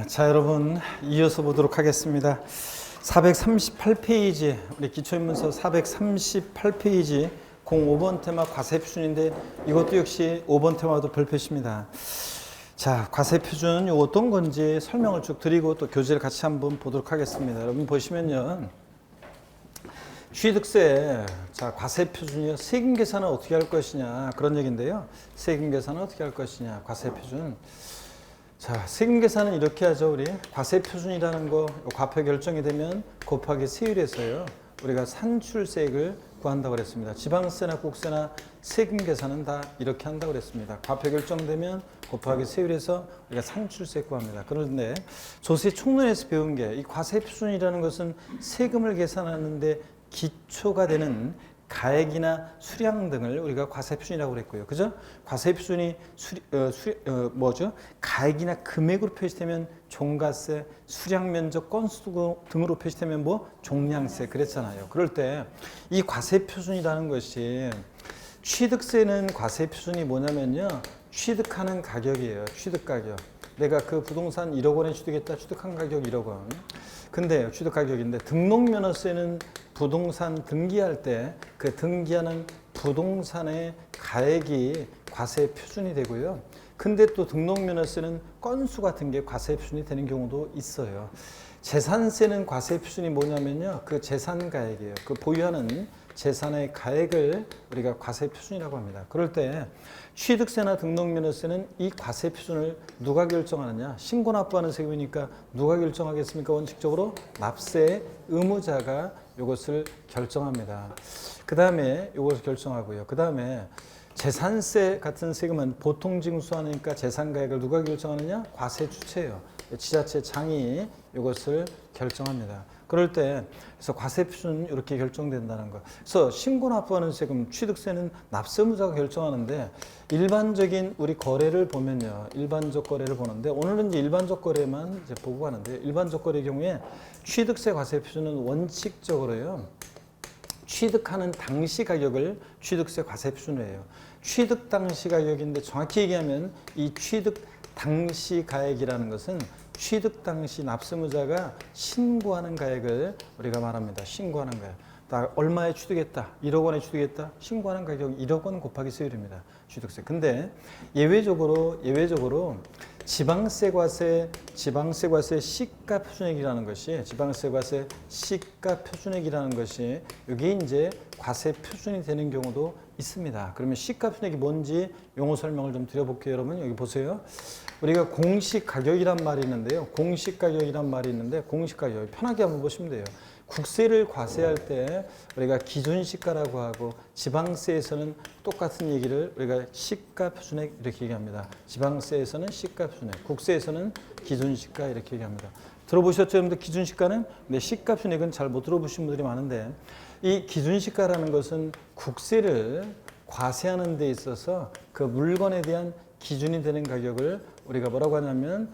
자, 여러분 이어서 보도록 하겠습니다. 438페이지 우리 기초인문서 438페이지 05번 테마 과세표준인데 이것도 역시 5번 테마도 별표십니다. 자, 과세표준 이 어떤 건지 설명을 쭉 드리고 또 교재를 같이 한번 보도록 하겠습니다. 여러분 보시면요, 취득세, 자, 과세표준이요, 세금 계산은 어떻게 할 것이냐 그런 얘기인데요. 세금 계산은 어떻게 할 것이냐, 과세표준. 자, 세금 계산은 이렇게 하죠. 우리 과세표준이라는 거 과표 결정이 되면 곱하기 세율에서요 우리가 산출세액을 구한다고 그랬습니다. 지방세나 국세나 세금 계산은 다 이렇게 한다고 그랬습니다. 과표 결정되면 곱하기 세율에서 우리가 산출세 구합니다. 그런데 조세 총론에서 배운 게 이 과세표준이라는 것은 세금을 계산하는데 기초가 되는 가액이나 수량 등을 우리가 과세표준이라고 그랬고요. 그죠? 과세표준이 뭐죠? 가액이나 금액으로 표시되면 종가세, 수량 면적 건수 등으로 표시되면 뭐 종량세 그랬잖아요. 그럴 때 이 과세표준이라는 것이, 취득세는 과세표준이 뭐냐면요, 취득하는 가격이에요. 취득 가격. 내가 그 부동산 1억 원에 취득했다. 취득한 가격 1억 원. 근데 취득 가격인데, 등록면허세는 부동산 등기할 때 그 등기하는 부동산의 가액이 과세 표준이 되고요. 근데 또 등록면허세는 건수 같은 게 과세 표준이 되는 경우도 있어요. 재산세는 과세 표준이 뭐냐면요, 그 재산 가액이에요. 그 보유하는 재산의 가액을 우리가 과세 표준이라고 합니다. 그럴 때 취득세나 등록면허세는 이 과세 표준을 누가 결정하느냐? 신고 납부하는 세금이니까 누가 결정하겠습니까? 원칙적으로 납세 의무자가 이것을 결정합니다. 그 다음에 이것을 결정하고요. 그 다음에 재산세 같은 세금은 보통징수하니까 재산가액을 누가 결정하느냐? 과세주체예요. 지자체장이 이것을 결정합니다. 그럴 때 그래서 과세표준은 이렇게 결정된다는 거. 그래서 신고 납부하는 세금, 취득세는 납세의무자가 결정하는데, 일반적인 우리 거래를 보면요, 일반적 거래를 보는데 오늘은 이제 일반적 거래만 이제 보고 가는데, 일반적 거래의 경우에 취득세 과세표준은 원칙적으로요, 취득하는 당시 가격을 취득세 과세표준으로 해요. 취득 당시 가격인데 정확히 얘기하면 이 취득 당시 가액이라는 것은 취득 당시 납세의무자가 신고하는 가액을 우리가 말합니다. 신고하는 가액. 나 얼마에 취득했다, 1억 원에 취득했다, 신고하는 가격 1억 원 곱하기 세율입니다. 취득세. 근데 예외적으로 지방세과세 시가 표준액이라는 것이, 지방세과세 시가 표준액이라는 것이 이게 이제 과세 표준이 되는 경우도 있습니다. 그러면 시가 표준액이 뭔지 용어 설명을 좀 드려볼게요. 여러분 여기 보세요. 우리가 공시 가격이란 말이 있는데요. 공시 가격이란 말이 있는데, 공시 가격 편하게 한번 보시면 돼요. 국세를 과세할 때 우리가 기준시가라고 하고, 지방세에서는 똑같은 얘기를 우리가 시가 표준액 이렇게 얘기합니다. 지방세에서는 시가 표준액, 국세에서는 기준시가 이렇게 얘기합니다. 들어보셨죠, 여러분들? 기준시가는? 네, 시가 표준액은 잘 못 들어보신 분들이 많은데, 이 기준시가라는 것은 국세를 과세하는 데 있어서 그 물건에 대한 기준이 되는 가격을 우리가 뭐라고 하냐면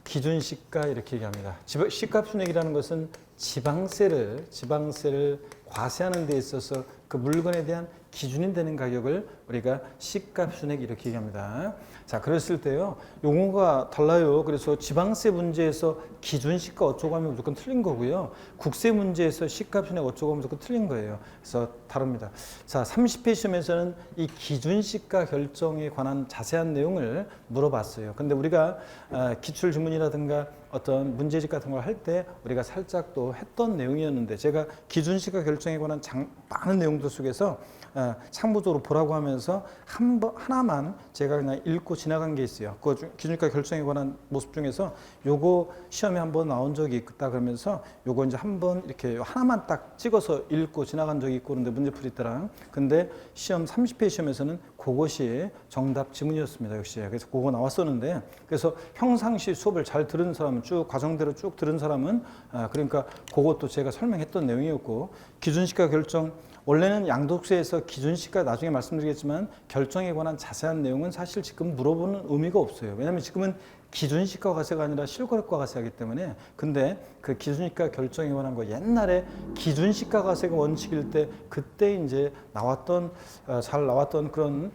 기준시가 이렇게 얘기합니다. 시가 표준액이라는 것은 지방세를 과세하는 데 있어서 그 물건에 대한 기준이 되는 가격을 우리가 시가 표준액 이렇게 얘기합니다. 자, 그랬을 때요, 용어가 달라요. 그래서 지방세 문제에서 기준시가 어쩌고 하면 무조건 틀린 거고요. 국세 문제에서 시가 표준액 어쩌고 하면 무조건 틀린 거예요. 그래서 다릅니다. 자, 30회 시험에서는 이 기준시가 결정에 관한 자세한 내용을 물어봤어요. 근데 우리가 기출 지문이라든가 어떤 문제집 같은 걸 할 때 우리가 살짝 또 했던 내용이었는데, 제가 기준시가 결정에 관한 많은 내용들 속에서 참고적으로 보라고 하면서 하나만 제가 그냥 읽고 지나간 게 있어요. 그 기준시가 결정에 관한 모습 중에서 요거 시험에 한번 나온 적이 있다 그러면서 요거 이제 한번 이렇게 하나만 딱 찍어서 읽고 지나간 적이 있고, 그런데 문제풀이 때랑. 근데 시험 30회 시험에서는 그것이 정답 지문이었습니다. 역시. 그래서 그거 나왔었는데, 그래서 평상시 수업을 잘 들은 사람은, 쭉 과정대로 쭉 들은 사람은 그러니까 그것도 제가 설명했던 내용이었고, 기준시가 결정, 원래는 양도세에서 기준시가 나중에 말씀드리겠지만 결정에 관한 자세한 내용은 사실 지금 물어보는 의미가 없어요. 왜냐하면 지금은 기준시가 과세가 아니라 실거래가 과세하기 때문에. 근데 그 기준시가 결정에 관한 거 옛날에 기준시가 과세가 원칙일 때 그때 이제 나왔던 잘 나왔던 그런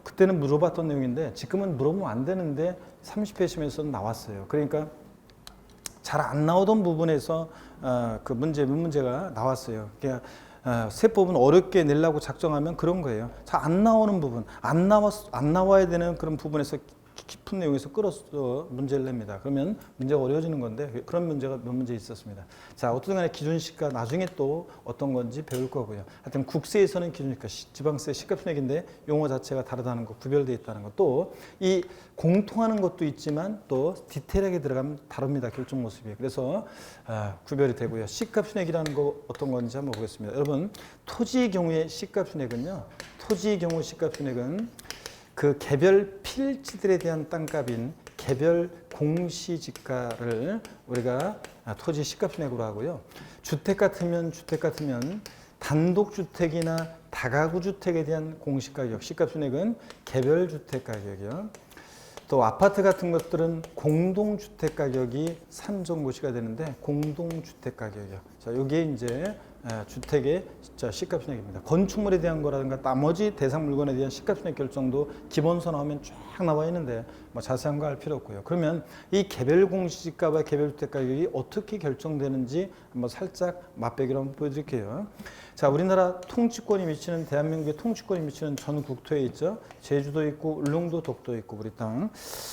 그때는 물어봤던 내용인데 지금은 물어보면 안 되는데 30회심에서는 나왔어요. 그러니까 잘 안 나오던 부분에서 그 문제가 나왔어요. 그러니까 세법은 어렵게 내려고 작정하면 그런 거예요. 잘 안 나오는 부분, 안 나와야 되는 그런 부분에서 깊은 내용에서 끌어서 문제를 냅니다. 그러면 문제가 어려워지는 건데 그런 문제가 몇 문제 있었습니다. 자, 어떤 간에 기준시가 나중에 또 어떤 건지 배울 거고요. 하여튼 국세에서는 기준시가, 지방세 시가순액인데 용어 자체가 다르다는 거, 구별되어 있다는 것. 또 이 공통하는 것도 있지만 또 디테일하게 들어가면 다릅니다. 결정 모습이. 그래서 구별이 되고요. 시가순액이라는 거 어떤 건지 한번 보겠습니다. 여러분, 토지의 경우에 시가순액은요. 토지의 경우 시가순액은 그 개별 필지들에 대한 땅값인 개별 공시지가를 우리가 토지 시가순액으로 하고요. 주택 같으면 단독주택이나 다가구주택에 대한 공시가격, 시가순액은 개별주택가격이요. 또 아파트 같은 것들은 공동주택가격이 산정고시가 되는데 공동주택가격이요. 자, 이게 이제 주택의 시가순액입니다. 건축물에 대한 거라든가 나머지 대상 물건에 대한 시가순액 결정도 기본서 나오면 쫙 나와 있는데 뭐 자세한 거 할 필요 없고요. 그러면 이 개별 공시지가와 개별 주택 가격이 어떻게 결정되는지 한번 살짝 맛배기로 한번 보여드릴게요. 자, 우리나라 통치권이 미치는, 대한민국의 통치권이 미치는 전 국토에 있죠. 제주도 있고 울릉도, 독도 있고 우리 땅.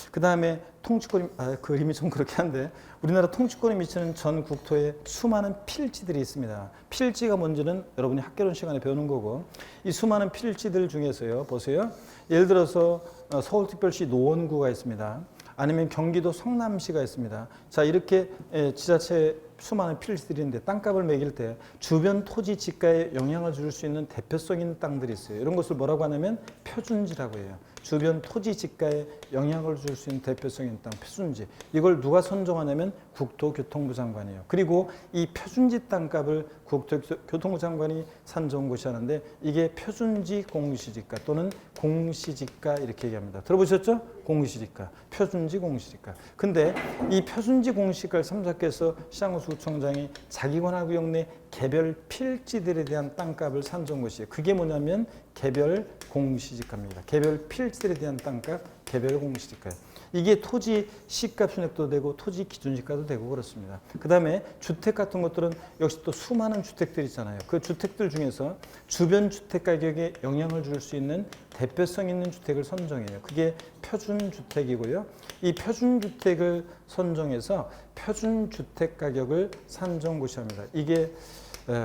그 다음에 통치권이 그림이 좀 그렇게 한데 우리나라 통치권이 미치는 전 국토에 수많은 필지들이 있습니다. 필지가 뭔지는 여러분이 학개론 시간에 배우는 거고, 이 수많은 필지들 중에서요, 보세요. 예를 들어서 서울특별시 노원구가 있습니다. 아니면 경기도 성남시가 있습니다. 자, 이렇게 지자체 수많은 필지들이 있는데 땅값을 매길 때 주변 토지 지가에 영향을 줄 수 있는 대표성 있는 땅들이 있어요. 이런 것을 뭐라고 하냐면 표준지라고 해요. 주변 토지 지가에 영향을 줄 수 있는 대표성 있는 땅, 표준지. 이걸 누가 선정하냐면 국토교통부 장관이에요. 그리고 이 표준지 땅값을 국토교통부 장관이 산정고시하는데 이게 표준지 공시지가 또는 공시지가 이렇게 얘기합니다. 들어보셨죠? 공시지가, 표준지 공시지가. 근데 이 표준지 공시지가를 참작해서 시장군수구청장이 자기 관할구역 내 개별 필지들에 대한 땅값을 산정고시해요. 그게 뭐냐면 개별 공시지가입니다. 개별 필지들에 대한 땅값, 개별 공시지가예요. 이게 토지 시가순액도 되고 토지 기준시가도 되고 그렇습니다. 그 다음에 주택 같은 것들은 역시 또 수많은 주택들이 있잖아요. 그 주택들 중에서 주변 주택 가격에 영향을 줄 수 있는 대표성 있는 주택을 선정해요. 그게 표준주택이고요. 이 표준주택을 선정해서 표준주택 가격을 산정고시합니다. 이게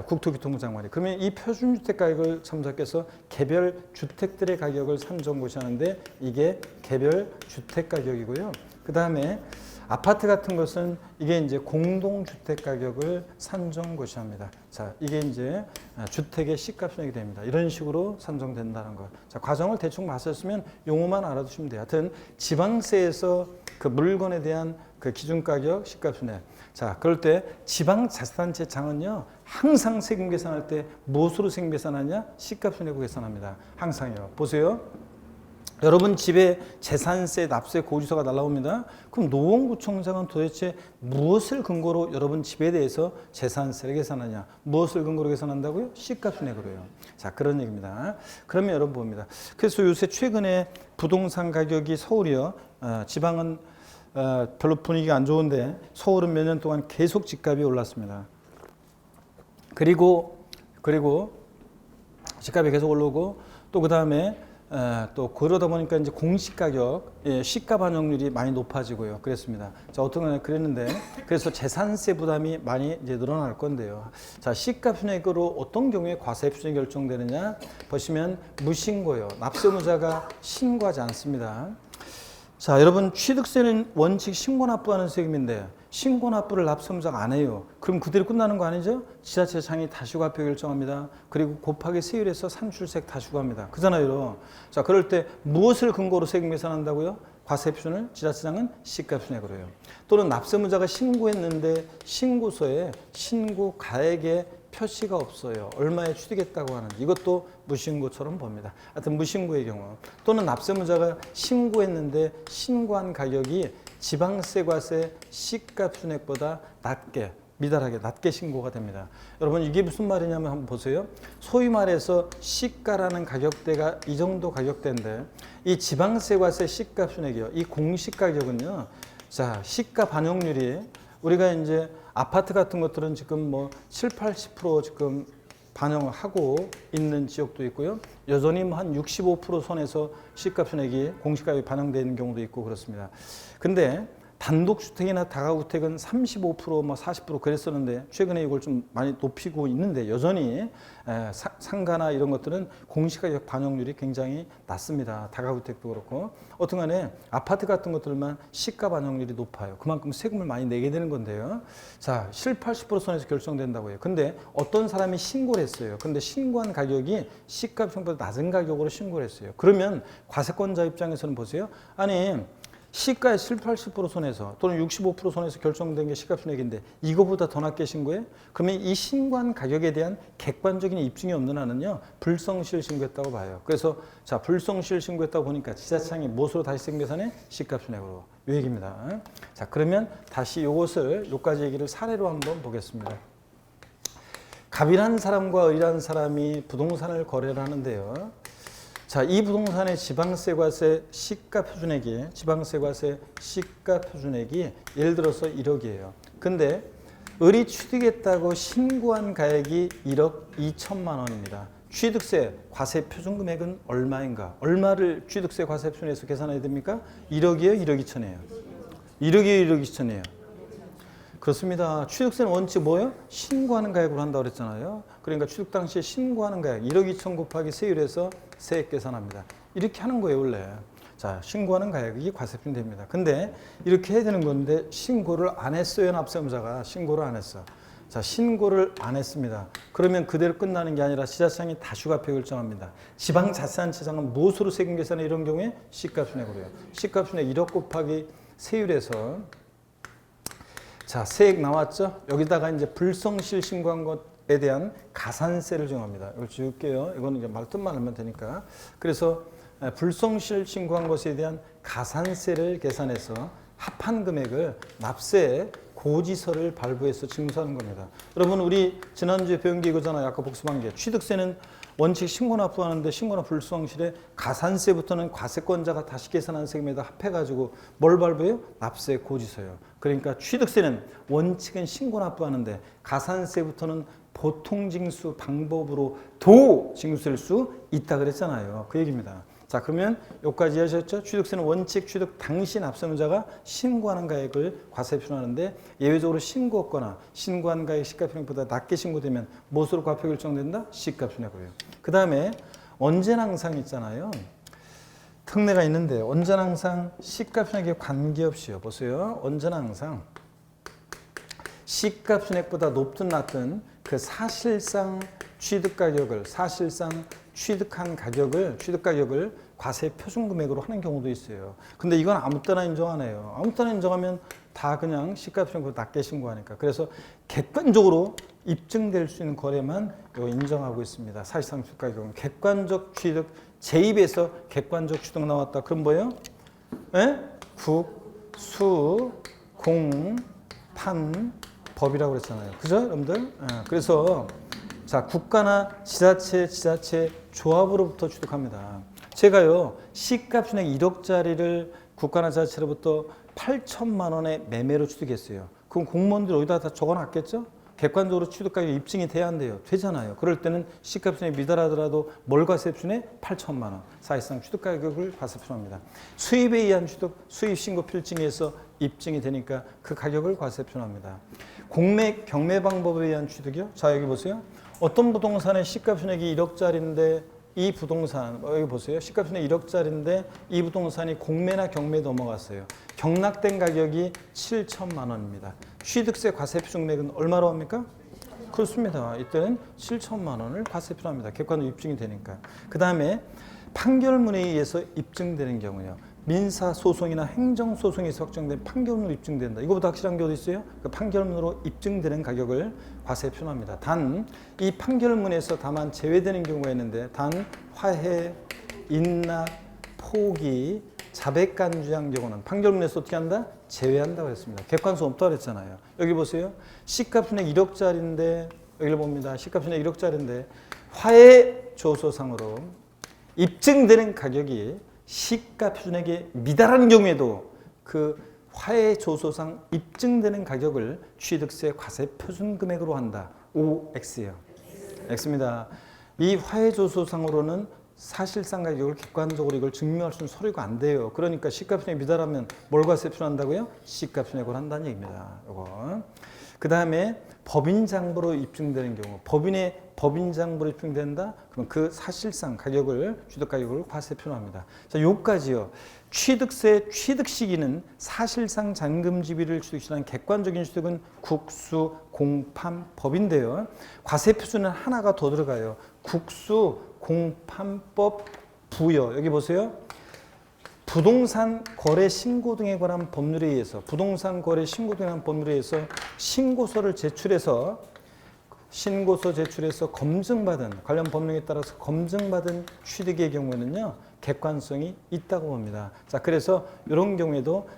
국토교통부 장관이. 그러면 이 표준주택 가격을 참작해서 개별 주택들의 가격을 산정고시하는데 이게 개별 주택 가격이고요. 그 다음에 아파트 같은 것은 이게 이제 공동주택 가격을 산정고시합니다. 자, 이게 이제 주택의 시가순액이 됩니다. 이런 식으로 산정된다는 거. 자, 과정을 대충 봤었으면 용어만 알아두시면 돼요. 하여튼 지방세에서 그 물건에 대한 그 기준가격, 시가순액. 자, 그럴 때 지방자치단체장은요, 항상 세금 계산할 때 무엇으로 세금 계산하냐? 시가순액으로 계산합니다. 항상요. 보세요. 여러분 집에 재산세, 납세 고지서가 날라옵니다. 그럼 노원구청장은 도대체 무엇을 근거로 여러분 집에 대해서 재산세를 계산하냐? 무엇을 근거로 계산한다고요? 시가순액으로요. 자, 그런 얘기입니다. 그러면 여러분 봅니다. 그래서 요새 최근에 부동산 가격이 서울이요, 지방은 별로 분위기가 안 좋은데 서울은 몇 년 동안 계속 집값이 올랐습니다. 그리고 집값이 계속 오르고 또 그 다음에 또 그러다 보니까 이제 공시가격, 시가 반영률이 많이 높아지고요. 그랬습니다. 자, 어떤 거냐 그랬는데 그래서 재산세 부담이 많이 이제 늘어날 건데요. 자, 시가 순액으로 어떤 경우에 과세 표준이 결정되느냐 보시면 무신고요. 납세무자가 신고하지 않습니다. 자, 여러분 취득세는 원칙 신고납부하는 세금인데 신고납부를 납세무자가 안 해요. 그럼 그대로 끝나는 거 아니죠? 지자체장이 다시과표 결정합니다. 그리고 곱하기 세율에서 산출세액 다시과합니다. 그잖아요. 자, 그럴 때 무엇을 근거로 세금 계산한다고요? 과세 표준을 지자체장은 시가순액으로 해요. 또는 납세무자가 신고했는데 신고서에 신고 가액의 표시가 없어요. 얼마에 취득했다고 하는지. 이것도 무신고처럼 봅니다. 하여튼 무신고의 경우 또는 납세무자가 신고했는데 신고한 가격이 지방세과세 시가 표준액보다 낮게 미달하게 낮게 신고가 됩니다. 여러분 이게 무슨 말이냐면 한번 보세요. 소위 말해서 시가라는 가격대가 이 정도 가격대인데 이 지방세과세 시가 표준액이요. 이 공시가격은요. 자, 시가 반영률이 우리가 이제 아파트 같은 것들은 지금 뭐 7, 80% 지금 반영을 하고 있는 지역도 있고요. 여전히 뭐 한 65% 선에서 시가 표준액이 공시가격이 반영되어 있는 경우도 있고 그렇습니다. 근데 단독주택이나 다가구택은 35%, 뭐 40% 그랬었는데 최근에 이걸 좀 많이 높이고 있는데 여전히 상가나 이런 것들은 공시가격 반영률이 굉장히 낮습니다. 다가구택도 그렇고 어떤 간에 아파트 같은 것들만 시가 반영률이 높아요. 그만큼 세금을 많이 내게 되는 건데요. 자, 7, 80% 선에서 결정된다고 해요. 근데 어떤 사람이 신고를 했어요. 근데 신고한 가격이 시가 평보다 낮은 가격으로 신고를 했어요. 그러면 과세권자 입장에서는 보세요. 아니 시가의 7, 80% 선에서 또는 65% 선에서 결정된 게 시가표준액인데 이거보다 더 낮게 신고해? 그러면 이 신고한 가격에 대한 객관적인 입증이 없는 한은요 불성실 신고했다고 봐요. 그래서 자 불성실 신고했다고 보니까 지자체장이 무엇으로 다시 세금 계산해? 시가표준액으로. 이 얘기입니다. 자 그러면 다시 요것을 요까지 얘기를 사례로 한번 보겠습니다. 갑이라는 사람과 의라는 사람이 부동산을 거래를 하는데요. 자, 이 부동산의 지방세과세 시가 표준액이 예를 들어서 1억이에요. 근데 을이 취득했다고 신고한 가액이 1억 2천만 원입니다. 취득세 과세 표준 금액은 얼마인가? 얼마를 취득세 과세 표준에서 계산해야 됩니까? 1억이에요, 1억 2천이에요. 1억이에요, 1억 2천이에요. 그렇습니다. 취득세는 원칙 뭐예요? 신고하는 가액으로 한다고 그랬잖아요. 그러니까 취득 당시에 신고하는 가액 1억 2천 곱하기 세율에서 세액 계산합니다. 이렇게 하는 거예요, 원래. 자, 신고하는 가액이 과세표준 됩니다. 근데 이렇게 해야 되는 건데 신고를 안 했어요, 납세무자가. 신고를 안 했어. 자, 신고를 안 했습니다. 그러면 그대로 끝나는 게 아니라 지자체장이 다슈가표 결정합니다. 지방자치단체장은 무엇으로 세금 계산해 이런 경우에? 시가표준액으로요. 시가표준액 1억 곱하기 세율에서 자, 세액 나왔죠? 여기다가 이제 불성실 신고한 것에 대한 가산세를 정합니다. 이걸 지울게요. 이거는 이제 말뜻만 하면 되니까. 그래서 불성실 신고한 것에 대한 가산세를 계산해서 합한 금액을 납세 고지서를 발부해서 징수하는 겁니다. 여러분, 우리 지난주에 배운 게 이거잖아요. 아까 복습한 게. 취득세는 원칙 신고납부하는데 신고납 불성실에 가산세부터는 과세권자가 다시 계산한 세금에다 합해가지고 뭘 발부해요? 납세 고지서요. 그러니까 취득세는 원칙은 신고납부하는데 가산세부터는 보통징수 방법으로 도 징수할 수 있다 그랬잖아요. 그 얘기입니다. 자, 그러면 여기까지 하셨죠? 취득세는 원칙 취득 당시 납세무자가 신고하는 가액을 과세표준하는데 예외적으로 신고했거나 신고한 가액 시가표준액보다 낮게 신고되면 무엇으로 과표 결정된다? 시가표준액으로요. 그 다음에 언제나 항상 있잖아요. 특례가 있는데 언제나 항상 시가표준액에 관계없이요. 보세요. 언제나 항상 시가표준액보다 높든 낮든 그 사실상 취득한 가격을 과세 표준 금액으로 하는 경우도 있어요. 근데 이건 아무 때나 인정 안 해요. 아무 때나 인정하면 다 그냥 시가표준액보다 낮게 신고하니까. 그래서 객관적으로 입증될 수 있는 거래만 인정하고 있습니다. 사실상 취득가격은 객관적 취득, 제2에서 객관적 취득 나왔다. 그럼 뭐예요? 예? 국, 수, 공, 판, 법이라고 그랬잖아요. 그죠, 여러분들? 예. 그래서 자, 국가나 지자체 조합으로부터 취득합니다. 제가요, 시가표준액 1억짜리를 국가나 지자체로부터 8천만 원의 매매로 취득했어요. 그럼 공무원들 어디다 다 적어놨겠죠? 객관적으로 취득가격이 입증이 돼야 한대요. 되잖아요. 그럴 때는 시가표준액 미달하더라도 뭘 과세표준해? 8천만 원. 사실상 취득가격을 과세표준합니다. 수입에 의한 취득, 수입신고 필증에서 입증이 되니까 그 가격을 과세표준합니다. 공매, 경매 방법에 의한 취득이요? 자, 여기 보세요. 어떤 부동산의 시가표준액이 1억짜리인데 이 부동산, 여기 보세요. 시가표준액 1억짜리인데 이 부동산이 공매나 경매에 넘어갔어요. 경락된 가격이 7천만 원입니다. 취득세 과세표준 금액은 얼마로 합니까? 그렇습니다. 이때는 7천만 원을 과세표준합니다. 객관적으로 입증이 되니까. 그 다음에 판결문에 의해서 입증되는 경우요. 민사 소송이나 행정 소송에서 확정된 판결문으로 입증된다. 이거보다 확실한 게 어디 있어요? 그 판결문으로 입증되는 가격을 과세에 표현합니다. 단 이 판결문에서 다만 제외되는 경우가 있는데 단 화해, 인락, 포기, 자백간주한 경우는 판결문에서 어떻게 한다? 제외한다고 했습니다. 객관수 없다고 했잖아요. 여기 보세요. 시가순액 1억짜리인데 여기를 봅니다. 시가순액 1억짜리인데 화해 조소상으로 입증되는 가격이 시가표준액에 미달하는 경우에도 그 화해 조소상 입증되는 가격을 취득세 과세 표준 금액으로 한다. OX예요. X입니다. 이 화해 조소상으로는 사실상 가격을 객관적으로 이걸 증명할 수 있는 서류가 안 돼요. 그러니까 시가표준액이 미달하면 뭘 과세 표준한다고요? 시가표준액을 한다는 얘기입니다. 요거. 그 다음에 법인장부로 입증되는 경우, 법인장부로 입증된다? 그럼 그 사실상 가격을, 취득가격을 과세 표준합니다. 자, 요까지요. 취득세 취득 시기는 사실상 잔금지비를 취득시하는 객관적인 취득은 국수, 공판법인데요. 과세 표준은 하나가 더 들어가요. 국수, 공판법, 부여. 여기 보세요. 부동산 거래 신고 등에 관한 법률에 의해서 부동산 거래 신고 등에 관한 법률에 의해서 신고서를 제출해서 검증받은 관련 법령에 따라서 검증받은 취득의 경우에는요 객관성이 있다고 봅니다. 자, 그래서 이런 경우에도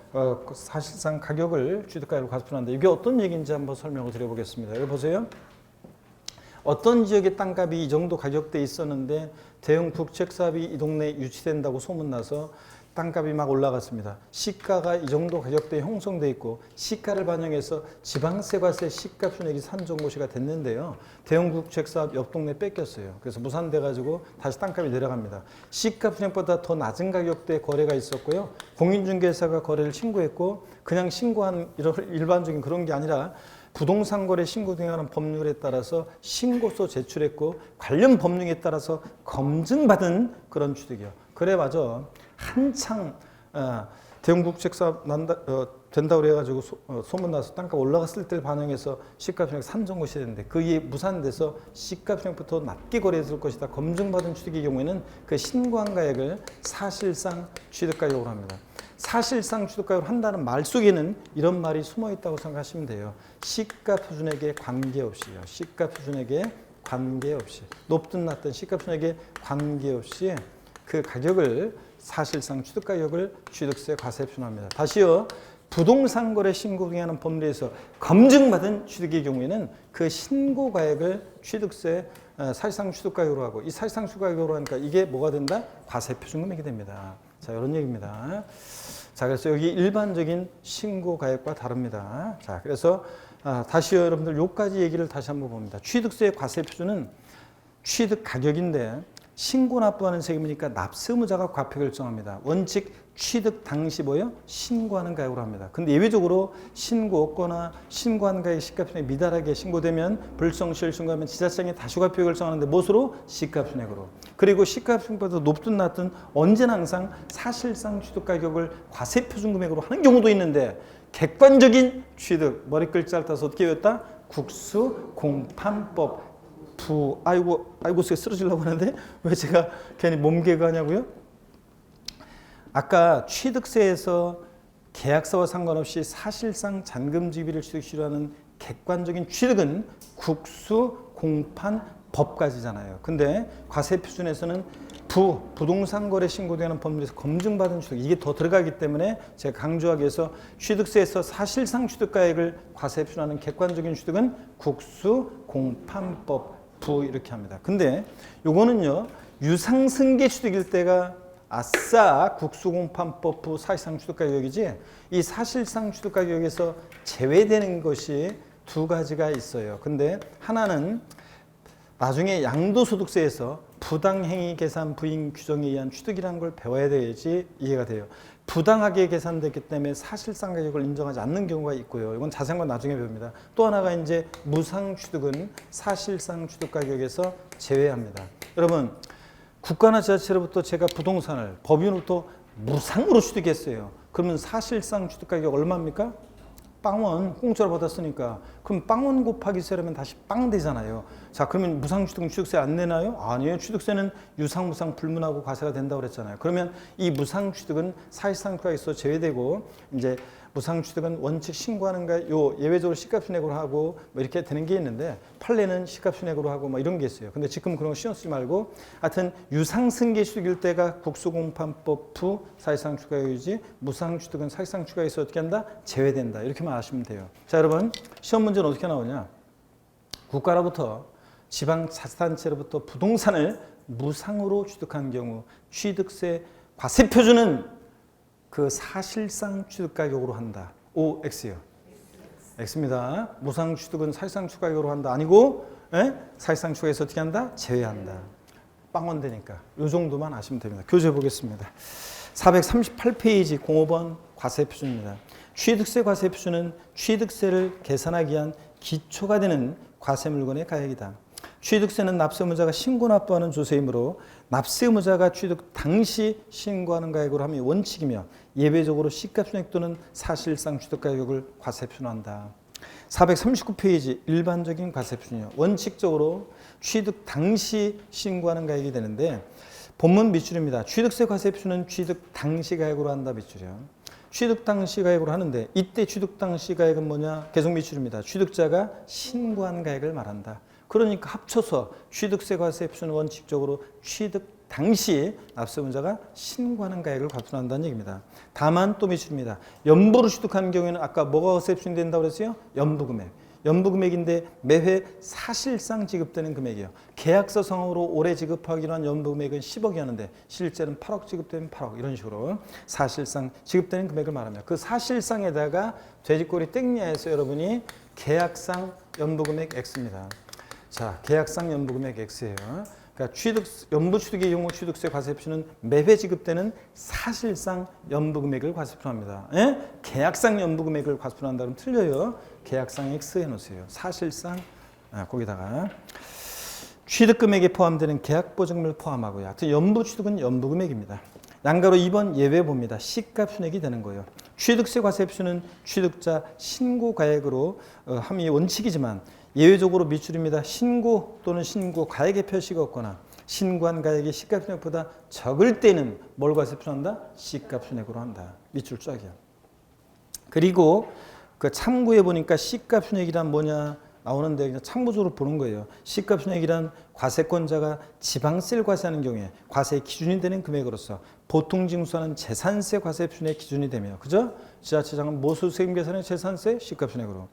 사실상 가격을 취득가격으로 과세표현한다. 이게 어떤 얘기인지 한번 설명을 드려보겠습니다. 여기 보세요. 어떤 지역의 땅값이 이 정도 가격대에 있었는데 대형 국책사업이 이 동네에 유치된다고 소문나서 땅값이 막 올라갔습니다. 시가가 이 정도 가격대에 형성돼 있고 시가를 반영해서 지방세과세 시가순액이 산정고시가 됐는데요. 대형 국책사업 옆 동네 뺏겼어요. 그래서 무산돼가지고 다시 땅값이 내려갑니다. 시가순액보다 더 낮은 가격대에 거래가 있었고요. 공인중개사가 거래를 신고했고 그냥 신고한 일반적인 그런 게 아니라 부동산 거래 신고 등에 관한 법률에 따라서 신고서 제출했고 관련 법령에 따라서 검증받은 그런 취득이요. 그래 맞아. 한창 대형 국책사업 된다고 그래가지고 소문나서 땅값 올라갔을 때를 반영해서 시가표준액 산정고시 됐는데 그게 무산돼서 시가표준액부터 낮게 거래했을 것이다. 검증받은 취득의 경우에는 그 신고한 가액을 사실상 취득가격으로 합니다. 사실상 취득가격으로 한다는 말 속에는 이런 말이 숨어 있다고 생각하시면 돼요. 시가표준액에 관계없이요. 시가표준액에 관계없이 높든 낮든 시가표준액에 관계없이 그 가격을 사실상 취득가격을 취득세 과세에 표준합니다. 다시요. 부동산 거래 신고 등에 하는 법률에서 검증받은 취득의 경우에는 그 신고가액을 취득세 사실상 취득가격으로 하고 이 사실상 취득가격으로 하니까 이게 뭐가 된다? 과세 표준금액이 됩니다. 자, 이런 얘기입니다. 자, 그래서 여기 일반적인 신고가액과 다릅니다. 자, 그래서 다시요, 여러분들 요까지 얘기를 다시 한번 봅니다. 취득세 과세 표준은 취득 가격인데 신고 납부하는 세금이니까 납세의무자가 과표 결정합니다. 원칙 취득 당시 뭐요? 신고하는 가액으로 합니다. 근데 예외적으로 신고 없거나 신고한 가액 시가표준액 미달하게 신고되면 불성실 신고하면 지자체장이 다시 과표 결정하는데 무엇으로? 시가표준액으로. 그리고 시가표준액보다 높든 낮든 언제나 항상 사실상 취득 가격을 과세표준금액으로 하는 경우도 있는데 객관적인 취득 머리글자를 따서 어떻게 외웠다? 국수 공판법 아이고 쓰러지려고 하는데 왜 제가 괜히 몸개그 하냐고요? 아까 취득세에서 계약서와 상관없이 사실상 잔금지비를 취득시로 하는 객관적인 취득은 국수, 공판, 법까지잖아요. 근데 과세표준에서는 부동산 거래 신고되는 법률에서 검증받은 취득 이게 더 들어가기 때문에 제가 강조하기 위해서 취득세에서 사실상 취득가액을 과세에 표준하는 객관적인 취득은 국수, 공판법, 이렇게 합니다. 근데 요거는요 유상승계 취득일 때가 아싸 국수공판법 사실상 취득가격이지 이 사실상 취득가격에서 제외되는 것이 두 가지가 있어요. 근데 하나는 나중에 양도소득세에서 부당행위 계산 부인 규정에 의한 취득이라는 걸 배워야 돼야지 이해가 돼요. 부당하게 계산됐기 때문에 사실상 가격을 인정하지 않는 경우가 있고요. 이건 자세한 건 나중에 배웁니다. 또 하나가 이제 무상 취득은 사실상 취득 가격에서 제외합니다. 여러분 국가나 지자체로부터 제가 부동산을 법인으로부터 무상으로 취득했어요. 그러면 사실상 취득 가격 얼마입니까? 빵원 공짜로 받았으니까 그럼 빵원 곱하기 세라면 다시 빵 되잖아요. 자, 그러면 무상취득은 취득세 안 내나요? 아니에요. 취득세는 유상, 무상 불문하고 과세가 된다고 그랬잖아요. 그러면 이 무상취득은 사실상가에 있어 제외되고 이제 무상취득은 원칙 신고하는가 요 예외적으로 시가순액으로 하고 뭐 이렇게 되는 게 있는데 판례는 시가순액으로 하고 뭐 이런 게 있어요. 근데 지금 그런 거 신경 쓰지 말고 하여튼 유상승계취득일 때가 국수공판법 후 사실상 추가유지, 무상취득은 사실상 추가해서 어떻게 한다? 제외된다. 이렇게만 아시면 돼요. 자, 여러분 시험 문제는 어떻게 나오냐? 국가로부터 지방자치단체로부터 부동산을 무상으로 취득한 경우 취득세 과세표준은 그 사실상 취득가격으로 한다. O, X요. X입니다. 무상 취득은 사실상 취득가격으로 한다. 아니고 사실상 취득에서 어떻게 한다? 제외한다. 빵원 되니까. 이 정도만 아시면 됩니다. 교재 보겠습니다. 438페이지 05번 과세표준입니다. 취득세 과세표준은 취득세를 계산하기 위한 기초가 되는 과세물건의 가액이다. 취득세는 납세의무자가 신고 납부하는 조세이므로 납세의무자가 취득 당시 신고하는 가액으로 하면 원칙이며 예외적으로 시가순액 또는 사실상 취득가격을 과세표준한다. 439페이지 일반적인 과세표준이요. 원칙적으로 취득 당시 신고하는 가액이 되는데 본문 밑줄입니다. 취득세 과세표준은 취득 당시 가액으로 한다 밑줄이요. 취득 당시 가액으로 하는데 이때 취득 당시 가액은 뭐냐? 계속 밑줄입니다. 취득자가 신고한 가액을 말한다. 그러니까 합쳐서 취득세 과세표준은 원칙적으로 취득 당시 납세의무자가 신고하는 가액을 과세한다는 얘기입니다. 다만 또 밑줄입니다. 연부로 취득하는 경우에는 아까 뭐가 과세표준이 된다고 그랬어요? 연부금액. 연부금액인데 매회 사실상 지급되는 금액이에요. 계약서 상으로 올해 지급하기로 한 연부금액은 10억이었는데 실제는 8억 지급되면 8억 이런 식으로 사실상 지급되는 금액을 말합니다. 그 사실상에다가 돼지꼬리 땡냐에서 여러분이 계약상 연부금액 X입니다. 자, 계약상 연부금액 X예요. 그러니까 연부취득의 경우 취득세 과세표준은 매회 지급되는 사실상 연부금액을 과세표합니다. 계약상 연부금액을 과세표한다 그러면 틀려요. 계약상 X 해놓으세요. 사실상 거기다가 취득금액에 포함되는 계약보증금을 포함하고요. 하여튼 연부취득은 연부금액입니다. 양가로 2번 예외 봅니다. 시가순액이 되는 거예요. 취득세 과세표준은 취득자 신고가액으로 함이 원칙이지만 예외적으로 밑줄입니다. 신고 또는 신고 가액의 표시가 없거나 신고한 가액이 시가순액보다 적을 때는 뭘 과세표한다? 시가순액으로 한다. 밑줄 쫙이요. 그리고 그 참고해 보니까 시가순액이란 뭐냐 나오는데 그냥 참고적으로 보는 거예요. 시가순액이란 과세권자가 지방세를 과세하는 경우에 과세의 기준이 되는 금액으로서 보통 징수하는 재산세 과세표준의 기준이 되며, 그죠? 지자체장은 모수세금 계산의 재산세 시가순액으로.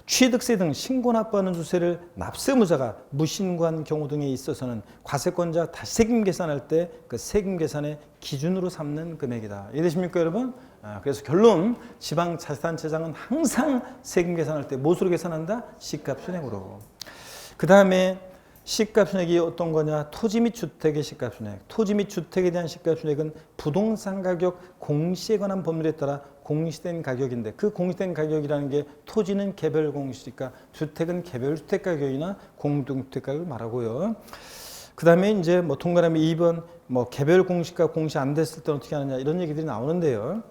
취득세 등 신고 납부하는 주세를 납세의무자가 무신고한 경우 등에 있어서는 과세권자 다시 세금 계산할 때 그 세금 계산의 기준으로 삼는 금액이다. 이해되십니까, 여러분? 그래서 결론 지방자치단체장은 항상 세금 계산할 때 무엇으로 계산한다? 시가순액으로. 그 다음에 시가순액이 어떤 거냐? 토지 및 주택의 시가순액. 토지 및 주택에 대한 시가순액은 부동산 가격 공시에 관한 법률에 따라 공시된 가격인데 그 공시된 가격이라는 게 토지는 개별 공시니까 주택은 개별 주택 가격이나 공동주택 가격을 말하고요. 그 다음에 이제 뭐 동그라미 2번 뭐 개별 공시가 공시 안 됐을 때 어떻게 하느냐 이런 얘기들이 나오는데요.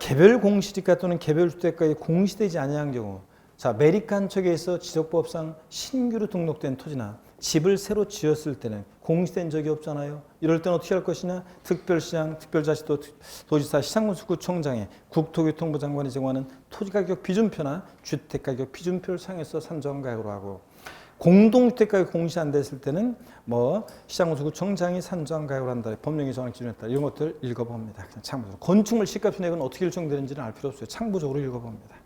개별 공시지가 또는 개별 주택가에 공시되지 아니한 경우, 자 매립한 척에서 지적법상 신규로 등록된 토지나 집을 새로 지었을 때는 공시된 적이 없잖아요. 이럴 때는 어떻게 할 것이냐? 특별시장, 특별자치도 도지사, 시장군수구청장에 국토교통부 장관이 제공하는 토지가격 비준표나 주택가격 비준표를 사용해서 산정한 가격으로 하고, 공동주택가격 공시 안 됐을 때는 뭐 시장군수구청장이 산정한 가격으로 한다. 법령이 정한 기준에 따라 이런 것들 읽어봅니다. 그냥 참고적으로. 건축물 시가순액은 어떻게 일정되는지는 알 필요 없어요. 참고적으로 읽어봅니다.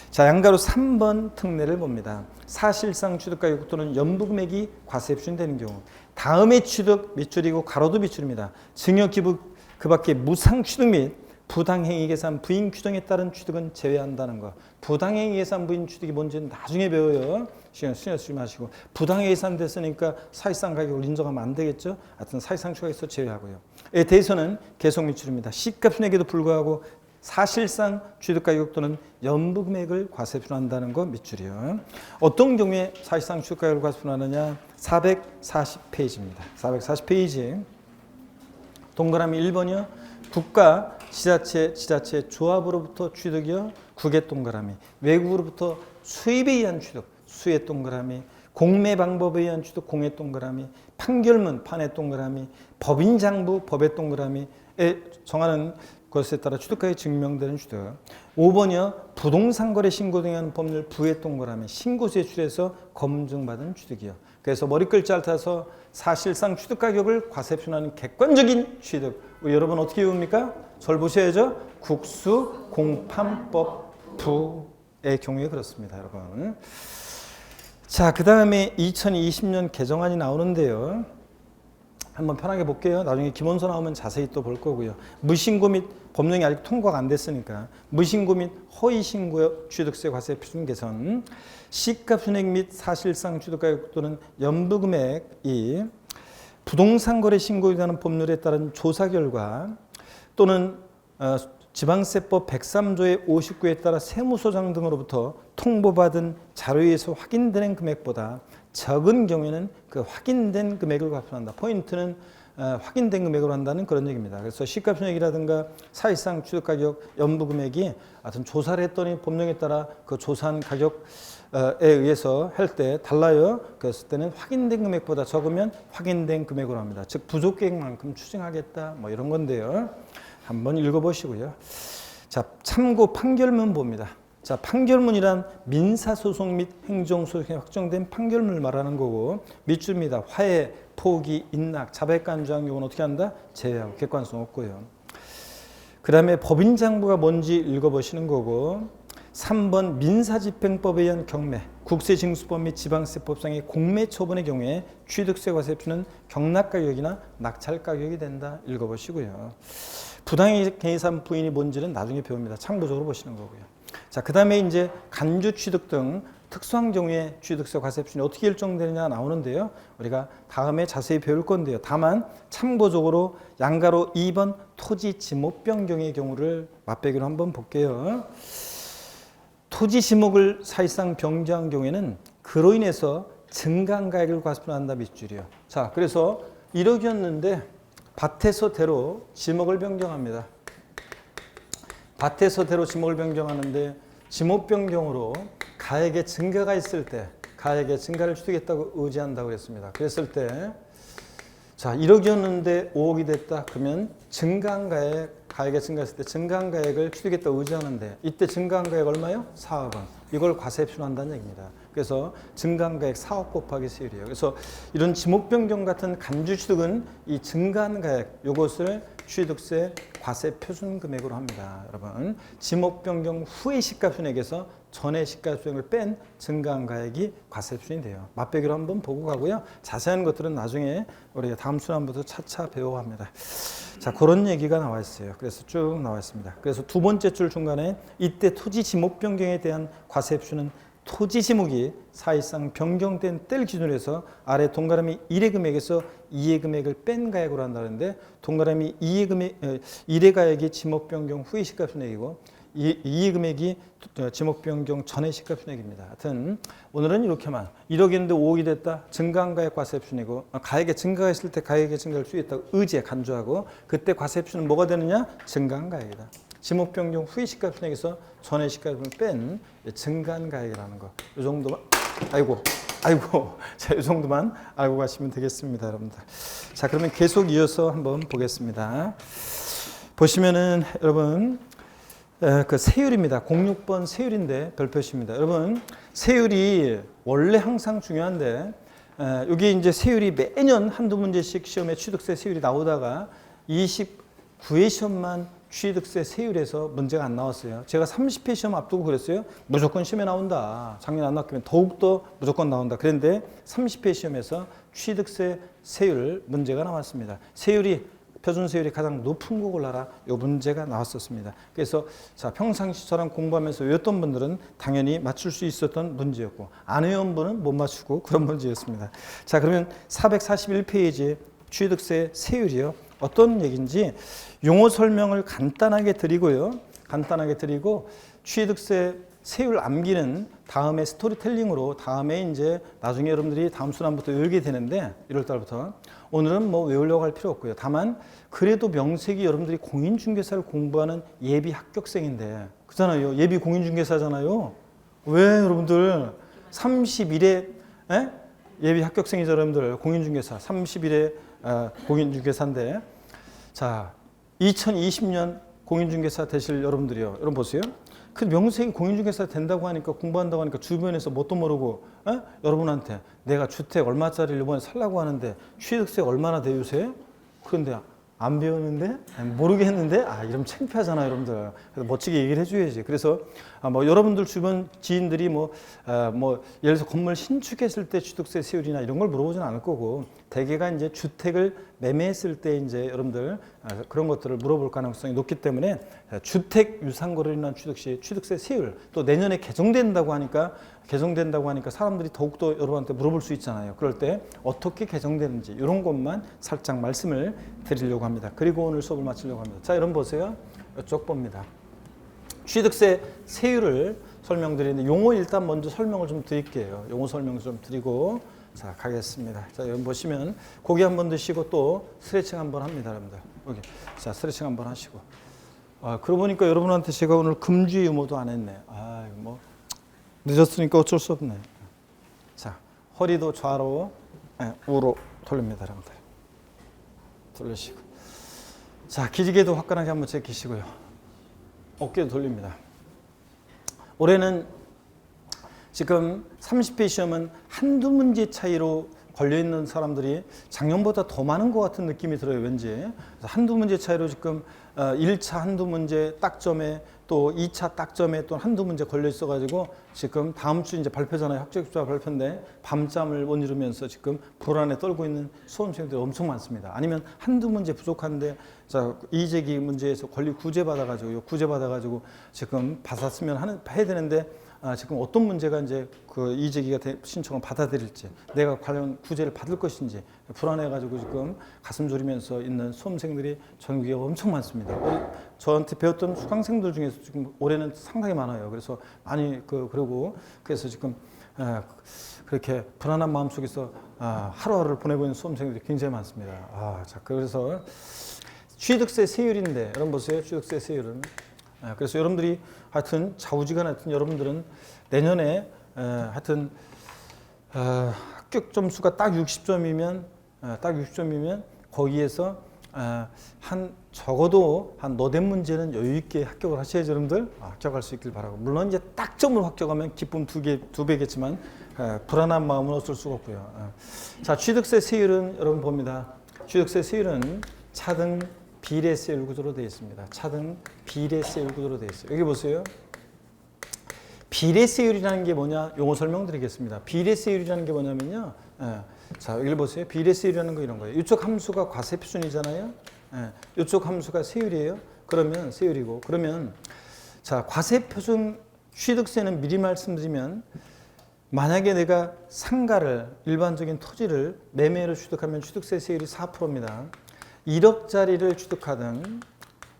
자, 양가로 3번 특례를 봅니다. 사실상 취득가격 또는 연부금액이 과세표준이 되는 경우 다음의 취득 밑줄이고 가로도 밑줄입니다. 증여기부 그 밖에 무상취득 및 부당행위 계산 부인 규정에 따른 취득은 제외한다는 거. 부당행위 계산 부인 취득이 뭔지는 나중에 배워요. 시간 쓰지 마시고. 부당행위 계산 됐으니까 사실상 가격을 인정하면 안 되겠죠. 하여튼 사실상 추가해서 제외하고요. 에 대해서는 계속 밑줄입니다. 시가순액에도 불구하고 사실상 취득가격 또는 연부금액을 과세표준한다는 거 밑줄이요. 어떤 경우에 사실상 취득가격을 과세표준하느냐? 440페이지입니다. 440페이지 동그라미 1번이요. 국가, 지자체 조합으로부터 취득이요. 국의 동그라미. 외국으로부터 수입에 의한 취득, 수의 동그라미. 공매 방법에 의한 취득, 공의 동그라미. 판결문, 판의 동그라미. 법인장부, 법의 동그라미에 정하는 것에 따라 취득가액이 증명되는 취득. 5번이요. 부동산 거래 신고 등에 의한 법률 부의 동그라미. 신고 제출해서 검증받은 취득이요. 그래서 머리글자를 타서 사실상 취득 가격을 과세 표현하는 객관적인 취득. 여러분 어떻게 외웁니까? 절 보셔야죠. 국수 공판법 부의 경우에 그렇습니다, 여러분. 자, 그 다음에 2020년 개정안이 나오는데요. 한번 편하게 볼게요. 나중에 기본서 나오면 자세히 또 볼 거고요. 무신고 및 법령이 아직 통과가 안 됐으니까 무신고 및 허위신고 취득세 과세 표준 개선, 시가 순액 및 사실상 취득가격 또는 연부금액이 부동산 거래 신고에 관한 법률에 따른 조사 결과 또는 지방세법 103조의 59에 따라 세무서장 등으로부터 통보받은 자료에 의해서 확인되는 금액보다 적은 경우에는 그 확인된 금액을 과표한다. 포인트는 확인된 금액으로 한다는 그런 얘기입니다. 그래서 시가순액이라든가 사실상 취득가격, 연부금액이 하여튼 조사를 했더니 법령에 따라 그 조사한 가격에 의해서 할 때 달라요. 그랬을 때는 확인된 금액보다 적으면 확인된 금액으로 합니다. 즉 부족객만큼 추징하겠다 뭐 이런 건데요. 한번 읽어보시고요. 자, 참고 판결문 봅니다. 자, 판결문이란 민사소송 및 행정소송에 확정된 판결문을 말하는 거고 밑줄입니다. 화해, 포기, 인락, 자백간주한 경우는 어떻게 한다? 제외하고 객관성 없고요. 그 다음에 법인장부가 뭔지 읽어보시는 거고 3번 민사집행법에 의한 경매, 국세징수법 및 지방세법상의 공매처분의 경우에 취득세 과세표는 경락가격이나 낙찰가격이 된다. 읽어보시고요. 부당해산 부인이 뭔지는 나중에 배웁니다. 참고적으로 보시는 거고요. 자, 그 다음에 이제 간주 취득 등 특수한 경우에 취득세 과세표준이 어떻게 일정되느냐 나오는데요. 우리가 다음에 자세히 배울 건데요. 다만 참고적으로 양가로 2번 토지 지목 변경의 경우를 맛배기로 한번 볼게요. 토지 지목을 사실상 변경한 경우에는 그로 인해서 증강가액을 과세표한다 밑줄이요. 자, 그래서 1억이었는데 밭에서 대로 지목을 변경합니다. 밭에서 대로 지목을 변경하는데 지목 변경으로 가액의 증가가 있을 때 가액의 증가를 취득했다고 의지한다고 그랬습니다. 그랬을 때 자, 1억이었는데 5억이 됐다. 그러면 증가한가액, 가액의 증가했을 때 증가한가액을 취득했다고 의지하는데 이때 증가한가액 얼마요? 4억 원. 이걸 과세에 표현한다는 얘기입니다. 그래서 증가한가액 4억 곱하기 세율이에요. 그래서 이런 지목 변경 같은 간주 취득은 이 증가한가액 요것을 취득세 과세 표준 금액으로 합니다. 여러분, 지목 변경 후의 시가순액에서 전의 시가순액을 뺀 증가한 가액이 과세 표준이 돼요. 맛배기로 한번 보고 가고요. 자세한 것들은 나중에 우리가 다음 순환부터 차차 배워갑니다. 자, 그런 얘기가 나와 있어요. 그래서 쭉 나와 있습니다. 그래서 두 번째 줄 중간에 이때 토지 지목 변경에 대한 과세 표준은 토지 지목이 사실상 변경된 때를 기준으로 해서 아래 동그라미 1의 금액에서 2의 금액을 뺀 가액으로 한다는데 동그라미 1의 가액이 지목 변경 후의 시가순액이고 2의 금액이 지목 변경 전의 시가순액입니다. 하여튼 오늘은 이렇게만 1억인데 5억이 됐다. 증가한 가액 과세표준이고 가액의 증가가 있을 때 가액의 증가를 수 있다고 의지에 간주하고 그때 과세표준은 뭐가 되느냐? 증가한 가액이다. 지목 변경 후의 시가순액에서 전의 시가순액을 뺀 증가한 가액이라는 거. 이 정도만 아이고 자, 이 정도만 알고 가시면 되겠습니다, 여러분들. 자, 그러면 계속 이어서 한번 보겠습니다. 보시면은 여러분 그 세율입니다. 06번 세율인데 별표시입니다. 여러분 세율이 원래 항상 중요한데 여기 이제 세율이 매년 한두 문제씩 시험에 취득세 세율이 나오다가 29회 시험만 취득세 세율에서 문제가 안 나왔어요. 제가 30회 시험 앞두고 그랬어요. 무조건 시험에 나온다. 작년에 안 나왔으면 더욱더 무조건 나온다. 그런데 30회 시험에서 취득세 세율 문제가 나왔습니다. 세율이 표준 세율이 가장 높은 거 골라라. 이 문제가 나왔었습니다. 그래서 자, 평상시 저랑 공부하면서 외웠던 분들은 당연히 맞출 수 있었던 문제였고 안 외운 분은 못 맞추고 그런 문제였습니다. 자, 그러면 441페이지 취득세 세율이요. 어떤 얘기인지 용어 설명을 간단하게 드리고요. 간단하게 드리고 취득세 세율 암기는 다음에 스토리텔링으로 다음에 이제 나중에 여러분들이 다음 순환부터 열게 되는데 1월 달부터 오늘은 뭐 외우려고 할 필요 없고요. 다만 그래도 명색이 여러분들이 공인중개사를 공부하는 예비 합격생인데 그잖아요. 예비 공인중개사잖아요. 왜 여러분들 30일에 예비 합격생이죠. 여러분들 공인중개사 30일에 공인중개사인데 자 2020년 공인중개사 되실 여러분들이요. 여러분 보세요. 그 명색이 공인중개사 된다고 하니까 공부한다고 하니까 주변에서 뭣도 모르고 여러분한테 내가 주택 얼마짜리를 이번에 살라고 하는데 취득세 얼마나 돼 요새? 그런데 안 배웠는데? 모르겠는데? 이러면 창피하잖아요, 여러분들. 그래서 멋지게 얘기를 해줘야지. 그래서 뭐 여러분들 주변 지인들이 뭐 예를 들어서 건물 신축했을 때 취득세 세율이나 이런 걸 물어보지는 않을 거고 대개가 이제 주택을 매매했을 때 이제 여러분들 그런 것들을 물어볼 가능성이 높기 때문에 주택 유상거래로 인한 취득세 세율 또 내년에 개정된다고 하니까 사람들이 더욱더 여러분한테 물어볼 수 있잖아요. 그럴 때 어떻게 개정되는지 이런 것만 살짝 말씀을 드리려고 합니다. 그리고 오늘 수업을 마치려고 합니다. 자, 여러분 보세요. 이쪽 봅니다. 취득세 세율을 설명드리는데 용어 일단 먼저 설명을 좀 드릴게요. 용어 설명 좀 드리고 자 가겠습니다. 자 여기 보시면 고개 한번 드시고 또 스트레칭 한번 합니다, 여러분들. 여기 자 스트레칭 한번 하시고. 그러고 보니까 여러분한테 제가 오늘 금주 유무도 안 했네. 뭐 늦었으니까 어쩔 수 없네. 자 허리도 좌로 우로 돌립니다, 여러분들. 돌리시고. 자 기지개도 화끈하게 한번 제끼시고요. 어깨도 돌립니다. 올해는 지금 30회 시험은 한두 문제 차이로 걸려있는 사람들이 작년보다 더 많은 것 같은 느낌이 들어요, 왠지. 한두 문제 차이로 지금 1차 한두 문제 딱점에 또 2차 딱점에 또 한두 문제 걸려 있어가지고 지금 다음 주 이제 발표잖아요. 학교교과 발표인데 밤잠을 못 이루면서 지금 불안에 떨고 있는 수험생들이 엄청 많습니다. 아니면 한두 문제 부족한데 자 이의제기 문제에서 권리 구제 받아가지고 지금 받았으면 해야 되는데 지금 어떤 문제가 이제 그 이의제기가 신청을 받아들일지 내가 관련 구제를 받을 것인지 불안해가지고 지금 가슴 졸이면서 있는 수험생들이 전국에 엄청 많습니다. 저한테 배웠던 수강생들 중에서 지금 올해는 상당히 많아요. 그래서 많이 그래서 지금 그렇게 불안한 마음 속에서 하루하루를 보내고 있는 수험생들이 굉장히 많습니다. 자 그래서 취득세 세율인데 여러분 보세요. 취득세 세율은 그래서 여러분들이 하여튼 좌우지간하여튼 여러분들은 내년에 하여튼 합격 점수가 딱 60점이면 거기에서 적어도 한 너댓 문제는 여유 있게 합격을 하셔야죠, 여러분들. 합격할 수 있길 바라고. 물론 이제 딱 점으로 합격하면 기쁨 두 배겠지만 불안한 마음은 어쩔 수가 없고요. 자, 취득세 세율은 여러분 봅니다. 취득세 세율은 차등 비례세율 구조로 되어 있습니다. 차등 비례세율 구조로 되어 있어요. 여기 보세요. 비례세율이라는 게 뭐냐? 용어 설명드리겠습니다. 비례세율이라는 게 뭐냐면요. 자, 여기 보세요. 비례세율이라는 거 이런 거예요. 이쪽 함수가 과세표준이잖아요. 이쪽 함수가 세율이에요. 그러면 세율이고. 그러면 자, 과세표준 취득세는 미리 말씀드리면 만약에 내가 상가를 일반적인 토지를 매매로 취득하면 취득세 세율이 4%입니다. 1억짜리를 취득하든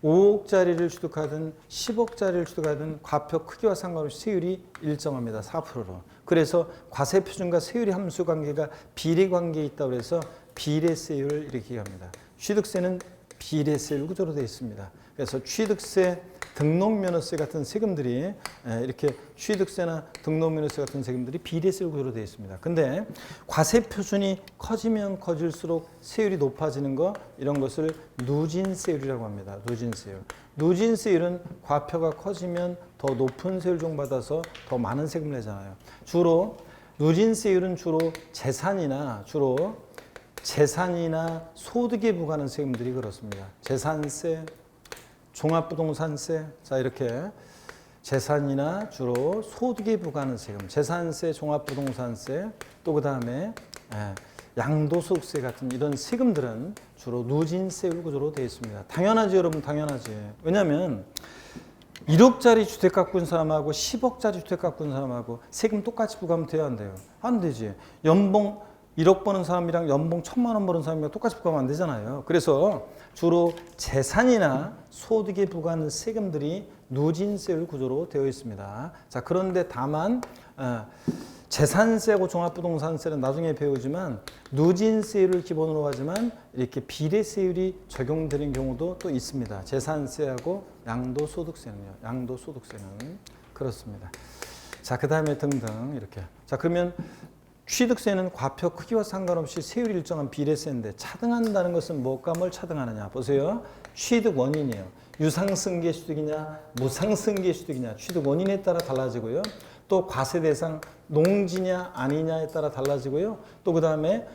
5억짜리를 취득하든 10억짜리를 취득하든 과표 크기와 상관없이 세율이 일정합니다. 4%로. 그래서 과세표준과 세율의 함수 관계가 비례 관계에 있다고 해서 비례세율을 이렇게 얘기합니다. 취득세는 비례세율 구조로 되어 있습니다. 그래서 취득세, 등록면허세 같은 세금들이 이렇게 취득세나 등록면허세 같은 세금들이 비례세율 구조로 되어 있습니다. 근데 과세표준이 커지면 커질수록 세율이 높아지는 거 이런 것을 누진세율이라고 합니다. 누진세율. 누진세율은 과표가 커지면 더 높은 세율 종받아서 더 많은 세금을 내잖아요. 누진세율은 주로 재산이나 소득에 부과하는 세금들이 그렇습니다. 재산세, 종합부동산세, 자 이렇게 재산이나 주로 소득에 부과하는 세금, 재산세, 종합부동산세, 또 그 다음에 양도소득세 같은 이런 세금들은 주로 누진세율 구조로 되어 있습니다. 당연하지 여러분, 당연하지. 왜냐하면 1억짜리 주택 갖고 있는 사람하고 10억짜리 주택 갖고 있는 사람하고 세금 똑같이 부과하면 돼요, 안 돼요? 안 되지. 연봉 1억 버는 사람이랑 연봉 1,000만 원 버는 사람이랑 똑같이 부과하면 안 되잖아요. 그래서 주로 재산이나 소득에 부과하는 세금들이 누진세율 구조로 되어 있습니다. 자, 그런데 다만 재산세하고 종합부동산세는 나중에 배우지만 누진세율을 기본으로 하지만 이렇게 비례세율이 적용되는 경우도 또 있습니다. 재산세하고 양도소득세는요. 양도소득세는 그렇습니다. 자, 그 다음에 등등 이렇게. 자, 그러면 취득세는 과표 크기와 상관없이 세율이 일정한 비례세인데 차등한다는 것은 무엇과 뭘 차등하느냐. 보세요. 취득 원인이에요. 유상승계 취득이냐 무상승계 취득이냐 취득 원인에 따라 달라지고요. 또 과세 대상 농지냐 아니냐에 따라 달라지고요. 또 그 다음에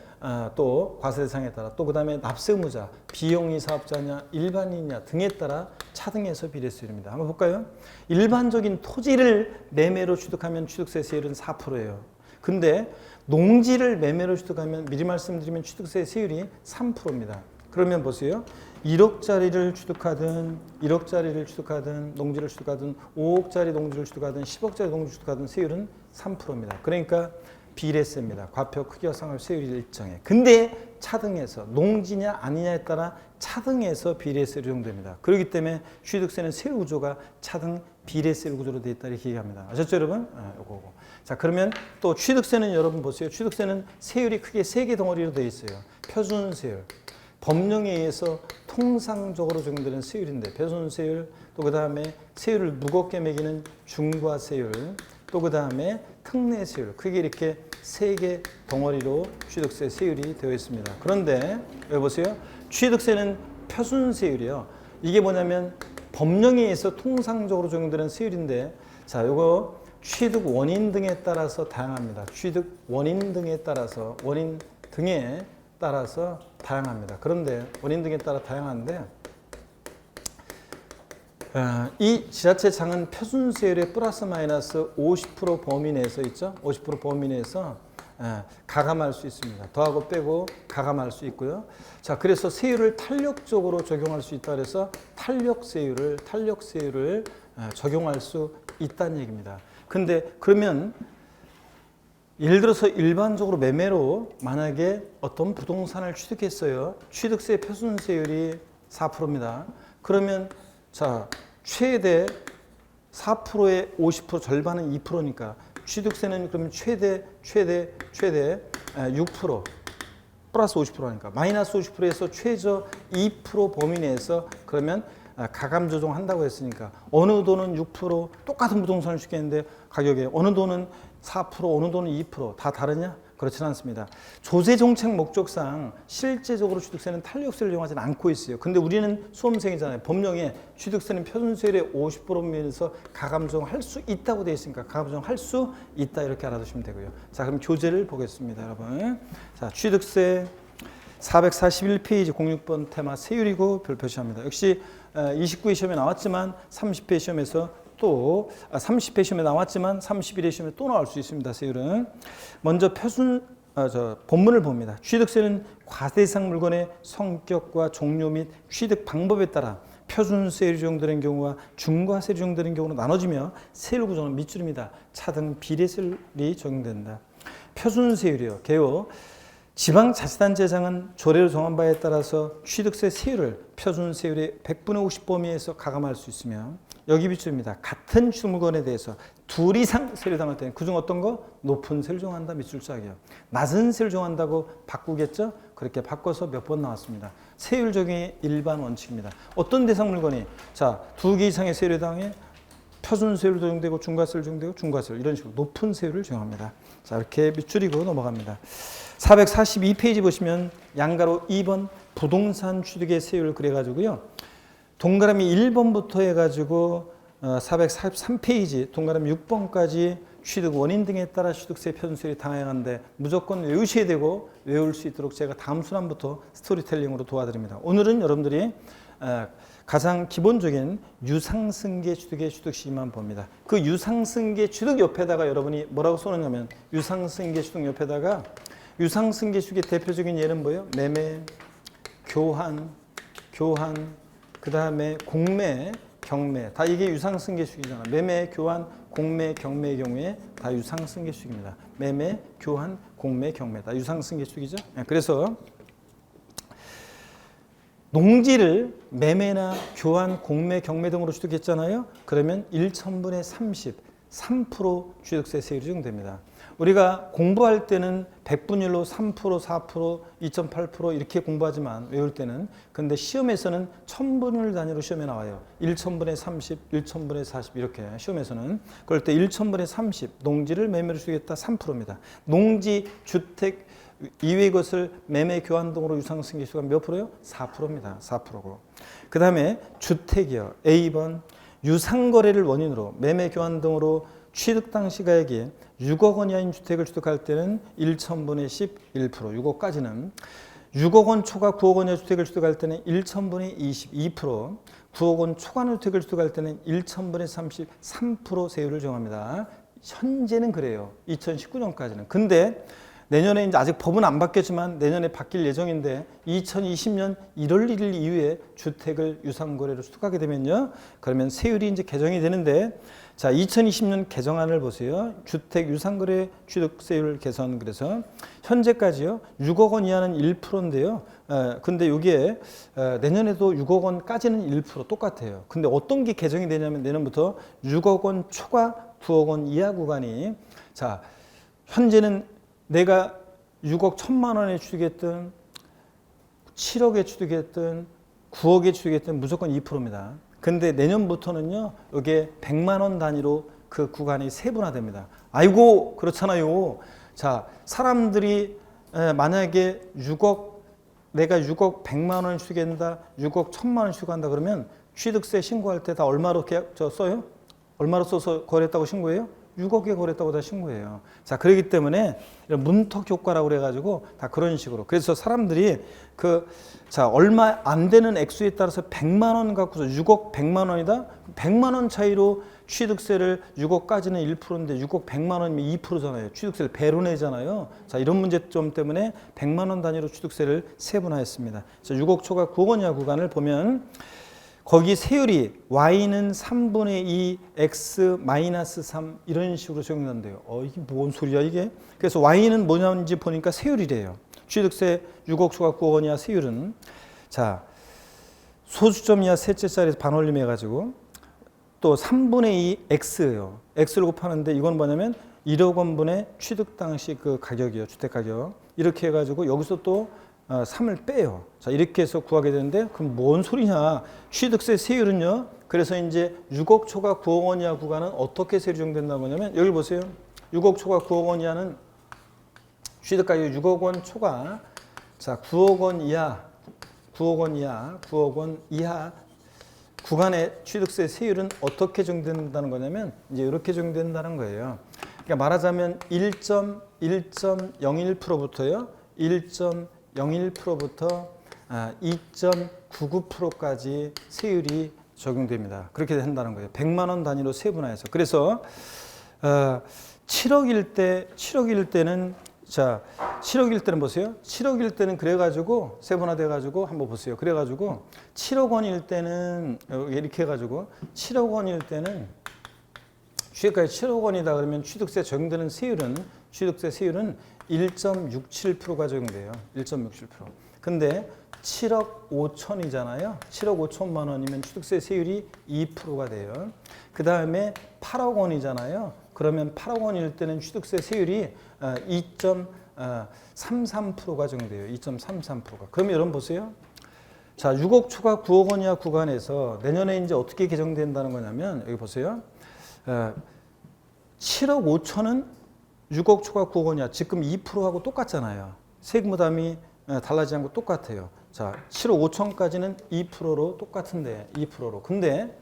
또 과세 대상에 따라 또 그 다음에 납세 의무자 비영리 사업자냐 일반인이냐 등에 따라 차등해서 비례세율입니다. 한번 볼까요? 일반적인 토지를 매매로 취득하면 취득세 세율은 4%예요. 근데 농지를 매매로 취득하면 미리 말씀드리면 취득세 세율이 3%입니다. 그러면 보세요. 1억짜리를 취득하든 1억짜리를 취득하든 농지를 취득하든 5억짜리 농지를 취득하든 10억짜리 농지를 취득하든 세율은 3%입니다. 그러니까 비례세입니다. 과표 크기와 상관없이 세율이 일정해. 근데 차등해서 농지냐 아니냐에 따라 차등해서 비례세율이 적용됩니다. 그렇기 때문에 취득세는 세율 구조가 차등 비례세율 구조로 되어 있다 이렇게 얘기합니다. 아셨죠 여러분? 요거. 자, 그러면 또 취득세는 여러분 보세요. 취득세는 세율이 크게 3개 덩어리로 되어 있어요. 표준세율. 법령에 의해서 통상적으로 적용되는 세율인데 표준세율, 또 그 다음에 세율을 무겁게 매기는 중과세율, 또 그 다음에 특례세율, 크게 이렇게 3개 덩어리로 취득세 세율이 되어 있습니다. 그런데 여기 보세요. 취득세는 표준세율이요. 이게 뭐냐면 법령에 의해서 통상적으로 적용되는 세율인데, 자, 요거 취득 원인 등에 따라서 다양합니다. 취득 원인 등에 따라서 다양합니다. 그런데 원인 등에 따라 다양한데 이 지자체장은 표준세율의 플러스 마이너스 50% 범위 내에서 있죠. 50% 범위 내에서 가감할 수 있습니다. 더하고 빼고 가감할 수 있고요. 자, 그래서 세율을 탄력적으로 적용할 수 있다 그래서 탄력세율을 적용할 수 있다는 얘기입니다. 근데 그러면 예를 들어서 일반적으로 매매로 만약에 어떤 부동산을 취득했어요. 취득세 표준세율이 4%입니다. 그러면 자, 최대 4%의 50% 절반은 2%니까 취득세는 그러면 최대 6% 플러스 50%니까 마이너스 50%에서 최저 2% 범위 내에서 그러면 가감 조정한다고 했으니까 어느 돈은 6% 똑같은 부동산을 취득했는데 가격에 어느 돈은 4% 어느 돈은 2% 다 다르냐? 그렇지는 않습니다. 조세 정책 목적상 실제적으로 취득세는 탄력세를 이용하지는 않고 있어요. 근데 우리는 수험생이잖아요. 법령에 취득세는 표준세율의 50%면서 가감 조정할 수 있다고 되어 있으니까 가감 조정할 수 있다 이렇게 알아두시면 되고요. 자, 그럼 교재를 보겠습니다, 여러분. 자, 취득세 441페이지 06번 테마 세율이고 별 표시합니다. 역시 29회 시험에 나왔지만 30회 시험에서 또 30회 시험에 나왔지만 31회 시험에 또 나올 수 있습니다. 세율은 먼저 본문을 봅니다. 취득세는 과세대상 물건의 성격과 종류 및 취득 방법에 따라 표준세율이 적용되는 경우와 중과세율이 적용되는 경우로 나눠지며 세율 구조는 밑줄입니다. 차등 비례세율이 적용된다. 표준세율이요. 개요. 지방자치단체장은 조례로 정한 바에 따라서 취득세 세율을 표준세율의 100분의 50 범위에서 가감할 수 있으며 여기 비추입니다. 같은 취득물건에 대해서 둘 이상 세율을 정할 때는 그중 어떤 거? 높은 세율을 정한다. 밑줄 짜기요. 낮은 세율을 정한다고 바꾸겠죠? 그렇게 바꿔서 몇 번 나왔습니다. 세율 적용의 일반 원칙입니다. 어떤 대상 물건이 자, 2개 이상의 세율에 해당해 표준세율 적용되고 중과세율 적용되고 중과세율 이런 식으로 높은 세율을 적용합니다. 자, 이렇게 밑줄이고 넘어갑니다. 442페이지 보시면 양가로 2번 부동산 취득의 세율을 그래가지고요. 동그라미 1번부터 해가지고 443페이지 동그라미 6번까지 취득 원인 등에 따라 취득세 표준세율이 다양한데 무조건 외우셔야 되고 외울 수 있도록 제가 다음 순환부터 스토리텔링으로 도와드립니다. 오늘은 여러분들이 가장 기본적인 유상승계 취득의 취득시만 봅니다. 그 유상승계 취득 옆에다가 여러분이 뭐라고 써놓냐면 유상승계 취득 옆에다가 유상승계 취득의 대표적인 예는 뭐예요? 매매, 교환, 그 다음에 공매, 경매. 다 이게 유상승계 취득이잖아. 매매, 교환, 공매, 경매의 경우에 다 유상승계 취득입니다. 매매, 교환, 공매, 경매. 다 유상승계 취득이죠. 그래서 농지를 매매나 교환, 공매, 경매 등으로 취득했잖아요. 그러면 1천분의 30, 3% 취득세 세율이 적용됩니다. 우리가 공부할 때는 백분율로 3%, 4%, 2.8% 이렇게 공부하지만 외울 때는 근데 시험에서는 천분율 단위로 시험에 나와요. 1천분의 30, 1천분의 40 이렇게 시험에서는 그럴 때 1천분의 30 농지를 매매로 주겠다 3%입니다. 농지, 주택 이외의 것을 매매, 교환 등으로 유상승계 수가 몇 프로요? 4%입니다. 4%고. 그 다음에 주택이요. A번 유상거래를 원인으로 매매, 교환 등으로 취득 당시 가액이 6억 원 이하인 주택을 취득할 때는 1천분의 11%, 6억까지는 6억 원 초과 9억 원 이하 주택을 취득할 때는 1천분의 22%, 9억 원 초과는 주택을 취득할 때는 1천분의 33% 세율을 정합니다. 현재는 그래요. 2019년까지는. 근데 내년에 이제 아직 법은 안 바뀌었지만 내년에 바뀔 예정인데 2020년 1월 1일 이후에 주택을 유상거래로 취득하게 되면요. 그러면 세율이 이제 개정이 되는데 자, 2020년 개정안을 보세요. 주택 유상거래 취득세율 개선 그래서 현재까지요. 6억 원 이하는 1%인데요. 근데 여기에 내년에도 6억 원까지는 1% 똑같아요. 근데 어떤 게 개정이 되냐면 내년부터 6억 원 초과 9억 원 이하 구간이 자, 현재는 내가 6억 1천만 원에 취득했든 7억에 취득했든 9억에 취득했든 무조건 2%입니다. 근데 내년부터는요, 이게 100만 원 단위로 그 구간이 세분화됩니다. 아이고, 그렇잖아요. 자, 사람들이 만약에 내가 6억 100만 원을 취득한다, 6억 1천만 원을 취득한다 그러면 취득세 신고할 때 다 얼마로 써요? 얼마로 써서 거래했다고 신고해요? 6억에 거래했다고 다 신고해요. 자, 그렇기 때문에 이런 문턱 효과라고 그래가지고 다 그런 식으로. 그래서 사람들이 얼마 안 되는 액수에 따라서 100만 원 갖고서 6억 100만 원이다? 100만 원 차이로 취득세를 6억까지는 1%인데 6억 100만 원이면 2%잖아요. 취득세를 배로 내잖아요. 자, 이런 문제점 때문에 100만 원 단위로 취득세를 세분화했습니다. 그래서 6억 초과 9억 원 이하 구간을 보면 거기 세율이 y는 3분의 2 x 마이너스 3 이런 식으로 적용된대요. 이게 뭔 소리야 이게? 그래서 y는 뭐냐는지 보니까 세율이래요. 취득세 6억 초과 9억 원 이하 세율은 자 소수점 이하 셋째 자리에서 반올림 해가지고 또 3분의 2 x예요. x를 곱하는데 이건 뭐냐면 1억 원분의 취득 당시 그 가격이에요. 주택 가격. 이렇게 해가지고 여기서 또 3을 빼요. 자, 이렇게 해서 구하게 되는데, 그럼 뭔 소리냐? 취득세 세율은요, 그래서 이제 6억 초과 9억 원 이하 구간은 어떻게 세율이 적용된다고 하냐면, 여기 보세요. 6억 초과 9억 원 이하는 취득가격 6억 원 초과, 자, 9억 원 이하, 9억 원 이하, 9억 원 이하 구간의 취득세 세율은 어떻게 적용된다는 거냐면, 이제 이렇게 적용된다는 거예요. 그러니까 말하자면 1.01%부터요, 1.01%부터 2.99%까지 세율이 적용됩니다. 그렇게 된다는 거예요. 100만 원 단위로 세분화해서. 그래서 7억일 때는 자, 7억일 때는 보세요. 7억일 때는 그래가지고 세분화돼가지고 한번 보세요. 그래가지고 7억 원일 때는 이렇게 해가지고 7억 원일 때는 취득가액 7억 원이다 그러면 취득세 적용되는 세율은 취득세 세율은 1.67%가 적용돼요. 1.67%. 근데 7억 5천이잖아요. 7억 5천만 원이면 취득세 세율이 2%가 돼요. 그 다음에 8억 원이잖아요. 그러면 8억 원일 때는 취득세 세율이 2.33%가 적용돼요. 2.33%가. 그러면 여러분 보세요. 자, 6억 초과 9억 원 이하 구간에서 내년에 이제 어떻게 개정된다는 거냐면 여기 보세요. 7억 5천은 6억 초과 9억 원이야. 지금 2%하고 똑같잖아요. 세금 부담이 달라지지 않고 똑같아요. 자, 7억 5천까지는 2%로 똑같은데 2%로. 근데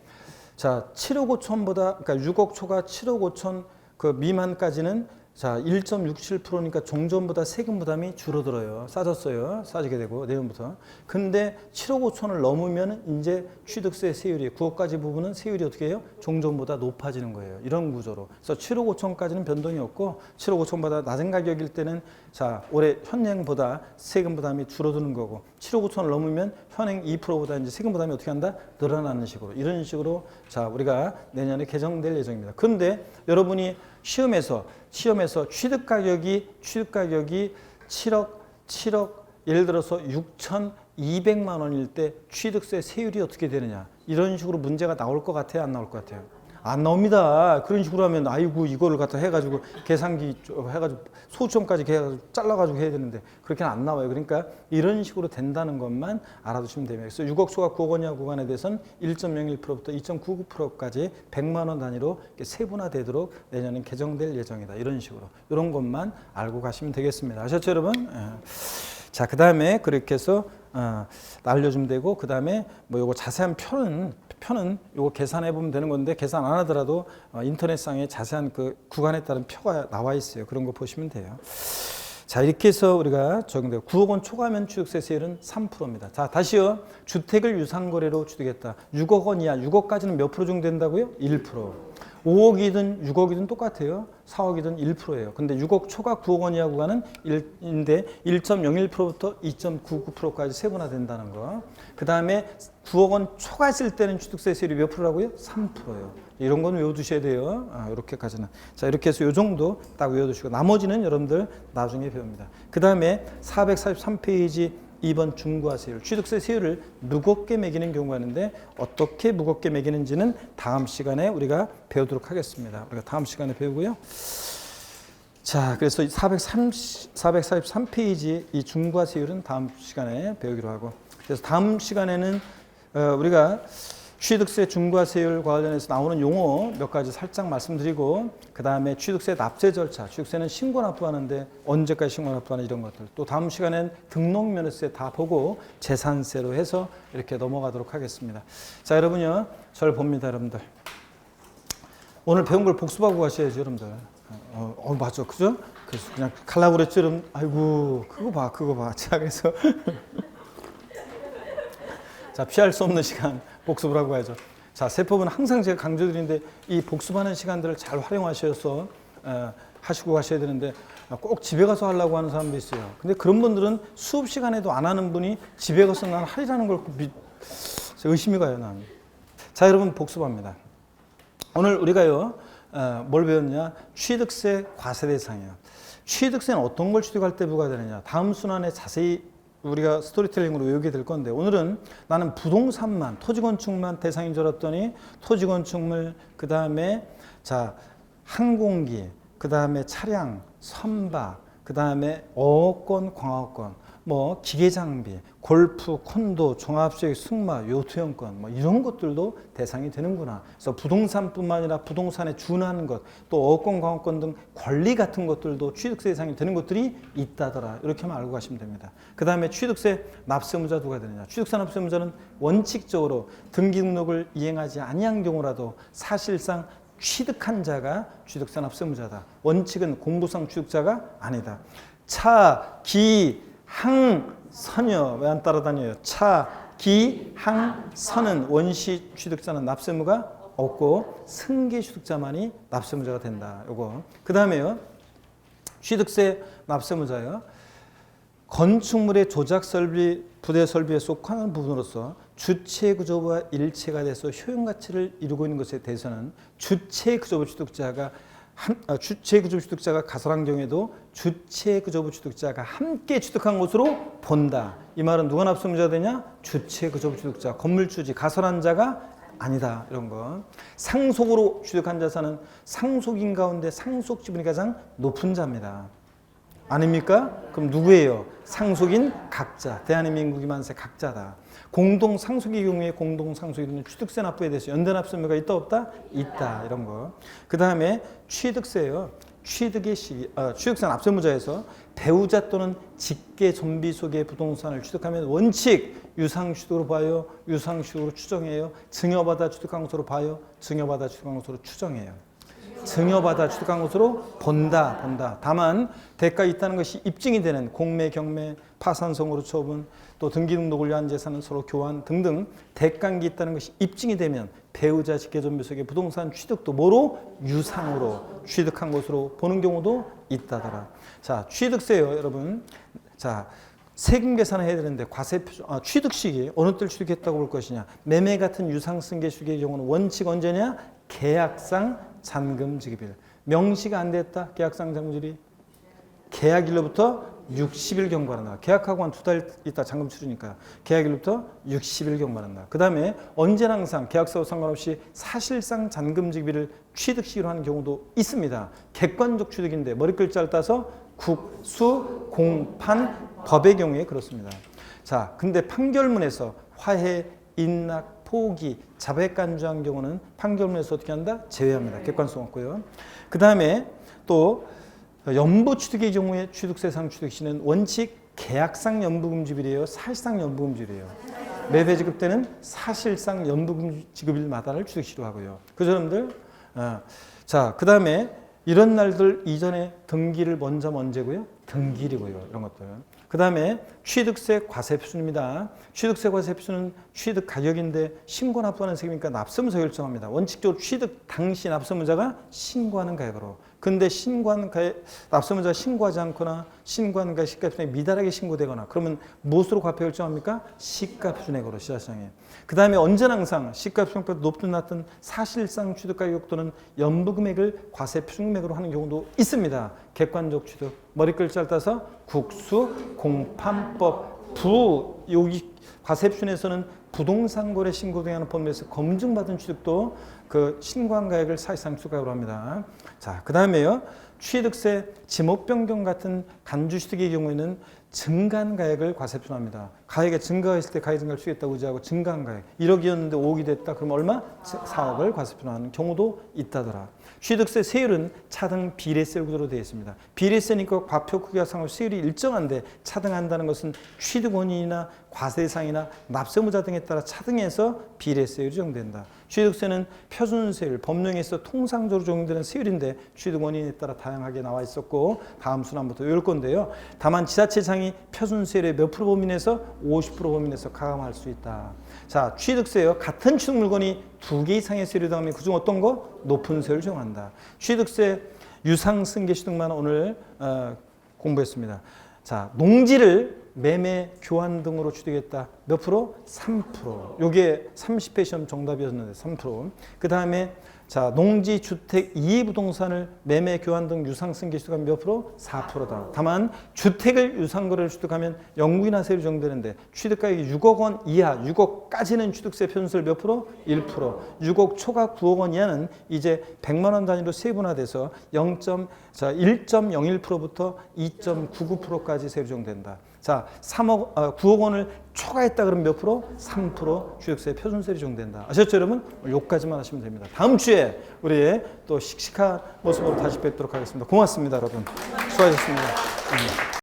자, 7억 5천보다 그러니까 6억 초과 7억 5천 그 미만까지는 자, 1.67%니까 종전보다 세금 부담이 줄어들어요. 싸졌어요. 싸지게 되고 내년부터. 근데 7억 5천을 넘으면 이제 취득세 세율이 9억까지 부분은 세율이 어떻게 해요? 종전보다 높아지는 거예요. 이런 구조로. 그래서 7억 5천까지는 변동이 없고 7억 5천보다 낮은 가격일 때는 자, 올해 현행보다 세금 부담이 줄어드는 거고 7억 5천을 넘으면 현행 2%보다 이제 세금 부담이 어떻게 한다? 늘어나는 식으로. 이런 식으로 자, 우리가 내년에 개정될 예정입니다. 근데 여러분이 시험에서 취득 가격이 7억 예를 들어서 6천 200만 원일 때 취득세 세율이 어떻게 되느냐. 이런 식으로 문제가 나올 것 같아요? 안 나올 것 같아요? 안 나옵니다. 그런 식으로 하면 아이고 이거를 갖다 해가지고 계산기 해가지고 소수점까지 해가지고 잘라가지고 해야 되는데 그렇게는 안 나와요. 그러니까 이런 식으로 된다는 것만 알아두시면 됩니다. 그래서 6억 초과 9억 원 이하 구간에 대해서는 1.01%부터 2.99%까지 100만 원 단위로 세분화되도록 내년엔 개정될 예정이다. 이런 식으로 이런 것만 알고 가시면 되겠습니다. 아셨죠, 여러분? 자, 그 다음에 그렇게 해서 알려주면 되고, 그 다음에 뭐 요거 자세한 표는 요거 계산해 보면 되는 건데 계산 안 하더라도 인터넷상에 자세한 그 구간에 따른 표가 나와 있어요. 그런 거 보시면 돼요. 자, 이렇게 해서 우리가 적용돼요. 9억 원 초과하면 취득세 세율은 3%입니다. 자, 다시요. 주택을 유상거래로 취득했다. 6억 원 이하, 6억까지는 몇 프로 정도 된다고요? 1%. 5억이든 6억이든 똑같아요. 4억이든 1%예요. 근데 6억 초과 9억 원 이하 구간은 1.01%부터 2.99%까지 세분화된다는 거. 그 다음에 9억 원 초과했을 때는 취득세 세율이 몇 프로라고요? 3%예요. 이런 건 외워두셔야 돼요. 이렇게까지는. 자, 이렇게 해서 이 정도 딱 외워두시고 나머지는 여러분들 나중에 배웁니다. 그 다음에 443페이지 2번 중과세율, 취득세 세율을 무겁게 매기는 경우가 있는데 어떻게 무겁게 매기는지는 다음 시간에 우리가 배우도록 하겠습니다. 우리가 다음 시간에 배우고요. 자, 그래서 443페이지 이 중과세율은 다음 시간에 배우기로 하고, 그래서 다음 시간에는 우리가 취득세 중과세율과 관련해서 나오는 용어 몇 가지 살짝 말씀드리고, 그 다음에 취득세 납세 절차, 취득세는 신고 납부하는데 언제까지 신고 납부하는 이런 것들, 또 다음 시간엔 등록면허세 다 보고 재산세로 해서 이렇게 넘어가도록 하겠습니다. 자, 여러분요, 저를 봅니다, 여러분들. 오늘 배운 걸 복습하고 가셔야죠, 여러분들. 맞죠, 그죠? 그래서 그냥 가려고 그랬죠, 여러분. 아이고, 그거 봐. 자, 그래서 자, 피할 수 없는 시간 복습을 하고 가야죠. 자, 세법은 항상 제가 강조드리는데 이 복습하는 시간들을 잘 활용하셔서 하시고 가셔야 되는데 꼭 집에 가서 하려고 하는 사람도 있어요. 근데 그런 분들은 수업 시간에도 안 하는 분이 집에 가서 난 하리라는 걸 의심이 가요, 난. 자, 여러분 복습합니다. 오늘 우리가요, 뭘 배웠냐? 취득세 과세 대상이에요. 취득세는 어떤 걸 취득할 때 부과되느냐? 다음 순환에 자세히 우리가 스토리텔링으로 외우게 될 건데, 오늘은 나는 부동산만, 토지건축만 대상인 줄 알았더니 토지건축물, 그 다음에 자 항공기, 그 다음에 차량, 선박, 그 다음에 어업권, 광업권, 뭐 기계장비, 골프, 콘도, 종합주택, 승마, 요트용권, 뭐 이런 것들도 대상이 되는구나. 그래서 부동산뿐만 아니라 부동산에 준하는 것, 또 어업권, 광업권 등 권리 같은 것들도 취득세 대상이 되는 것들이 있다더라. 이렇게만 알고 가시면 됩니다. 그 다음에 취득세 납세의무자 누가 되느냐? 취득세 납세의무자는 원칙적으로 등기 등록을 이행하지 아니한 경우라도 사실상 취득한 자가 취득세 납세의무자다. 원칙은 공부상 취득자가 아니다. 차, 기, 항, 선여. 왜 안 따라다녀요? 차, 기, 항, 선은 원시 취득자는 납세의무가 없고 승계 취득자만이 납세의무자가 된다. 요거. 그 다음에요. 취득세 납세의무자요. 건축물의 조작 설비, 부대 설비에 속하는 부분으로서 주체 구조부와 일체가 돼서 효용 가치를 이루고 있는 것에 대해서는 주체 구조부 취득자가 주체 구조부 취득자가 가설한 경우에도 주체 구조부 취득자가 함께 취득한 것으로 본다. 이 말은 누가 납세의무자가 되냐? 주체 구조부 취득자, 건물주지, 가설한 자가 아니다. 이런 거. 상속으로 취득한 자산은 상속인 가운데 상속 지분이 가장 높은 자입니다. 아닙니까? 그럼 누구예요? 상속인 각자. 대한민국이 만세 각자다. 공동 상속의 경우에 공동 상속이 되는 취득세 납부에 대해서 연대 납세의무가 있다 없다? 있다. 이런 거. 그 다음에 취득세요. 취득의 시기, 취득세 납세의무자에서 배우자 또는 직계 전비 속의 부동산을 취득하면 원칙 유상취득으로 봐요. 유상취득으로 추정해요. 증여받아 취득한 것으로 봐요. 증여받아 취득한 것으로 추정해요. 증여받아 취득한 것으로 본다. 다만 대가 있다는 것이 입증이 되는 공매, 경매, 파산성으로 처분, 또 등기등록을 위한 재산은 서로 교환 등등 대가가 있다는 것이 입증이 되면 배우자 직계존비속의 부동산 취득도 뭐로? 유상으로 취득한 것으로 보는 경우도 있다더라. 자, 취득세요, 여러분. 자, 세금 계산을 해야 되는데 취득 시기 어느 때 취득했다고 볼 것이냐? 매매 같은 유상 승계 시기의 경우는 원칙 언제냐? 계약상 잔금 지급일. 명시가 안 됐다. 계약상 잔금 지급이 계약일로부터 60일 경과한다. 계약하고 한 2달 있다 잔금 치르니까 계약일부터 60일 경과한다. 그 다음에 언제나 항상 계약서와 상관없이 사실상 잔금 지급일을 취득시기로 하는 경우도 있습니다. 객관적 취득인데 머리글자를 따서 국, 수, 공, 판, 법의 경우에 그렇습니다. 자, 근데 판결문에서 화해, 인락, 포기, 자백 간주한 경우는 판결문에서 어떻게 한다? 제외합니다. 객관성 없고요. 그 다음에 또 연부 취득의 경우에 취득세상 취득시는 원칙 계약상 연부금 지급이래요. 사실상 연부금 지급이래요. 매매 지급 때는 사실상 연부금 지급일마다를 취득시로 하고요. 그죠, 여러분들? 자, 그 다음에 이런 날들 이전에 등기를 먼저 언제고요? 등기일이고요. 이런 것들. 그 다음에 취득세 과세표준입니다. 취득세 과세표준은 취득 가격인데 신고 납부하는 세금이니까 납세무서 결정합니다. 원칙적으로 취득 당시 납세무자가 신고하는 가액으로. 근데 신고하는 가액, 납세무자가 신고하지 않거나 신고하는 가액 시가표준액이 미달하게 신고되거나 그러면 무엇으로 과표 결정합니까? 시가표준액으로 시장시장에. 그 다음에 언제나 항상 시가표준액보다 높든 낮든 사실상 취득가격 또는 연부금액을 과세표준액으로 하는 경우도 있습니다. 객관적 취득, 머리글자를 따서 국수, 공판법, 여기 과세표준에서는 부동산 거래 신고 등하는 법률에서 검증받은 취득도 그 신고한 가액을 사실상 취득가액으로 합니다. 자, 그 다음에요. 취득세, 지목 변경 같은 간주 취득의 경우에는 증가한 가액을 과세표준합니다. 가액의 증가가 있을 때 가액 증가를 취득했다고 의지하고 증가한 가액 1억이었는데 5억이 됐다. 그럼 얼마? 4억을 과세표준하는 경우도 있다더라. 취득세 세율은 차등 비례세 구조로 되어 있습니다. 비례세니까 과표 크기와 상관없이 세율이 일정한데 차등한다는 것은 취득 원인이나 과세상이나 납세무자 등에 따라 차등해서 비례세율이 적용된다. 취득세는 표준세율, 법령에서 통상적으로 적용되는 세율인데 취득 원인에 따라 다양하게 나와 있었고 다음 순환부터 외울 건데요. 다만 지자체장이 표준세율의 몇 프로 범위 내에서 50% 범위 내에서 가감할 수 있다. 자, 취득세요. 같은 취득 물건이 2개 이상의 세율이 더하면 그중 어떤 거? 높은 세율을 적용한다. 취득세 유상 승계 취득만 오늘 공부했습니다. 자, 농지를 매매, 교환 등으로 취득했다. 몇 프로? 3%. 요게 30회 시험 정답이었는데 3%. 그 다음에 자, 농지, 주택, 이해부동산을 매매, 교환 등 유상승계 취득하면 몇 프로? 4%다. 다만 주택을 유상거래를 취득하면 영구이나 세율이 적용되는데 취득가액이 6억 원 이하, 6억까지는 취득세 표준세율 몇 프로? 1%. 6억 초과 9억 원 이하는 이제 100만 원 단위로 세분화돼서 1.01%부터 2.99%까지 세율이 적용된다. 자, 9억 원을 초과했다 그러면 몇 프로? 3% 취득세 표준세율이 적용된다. 아셨죠, 여러분? 여기까지만 하시면 됩니다. 다음 주에 우리 또 씩씩한 모습으로 다시 뵙도록 하겠습니다. 고맙습니다, 여러분. 수고하셨습니다.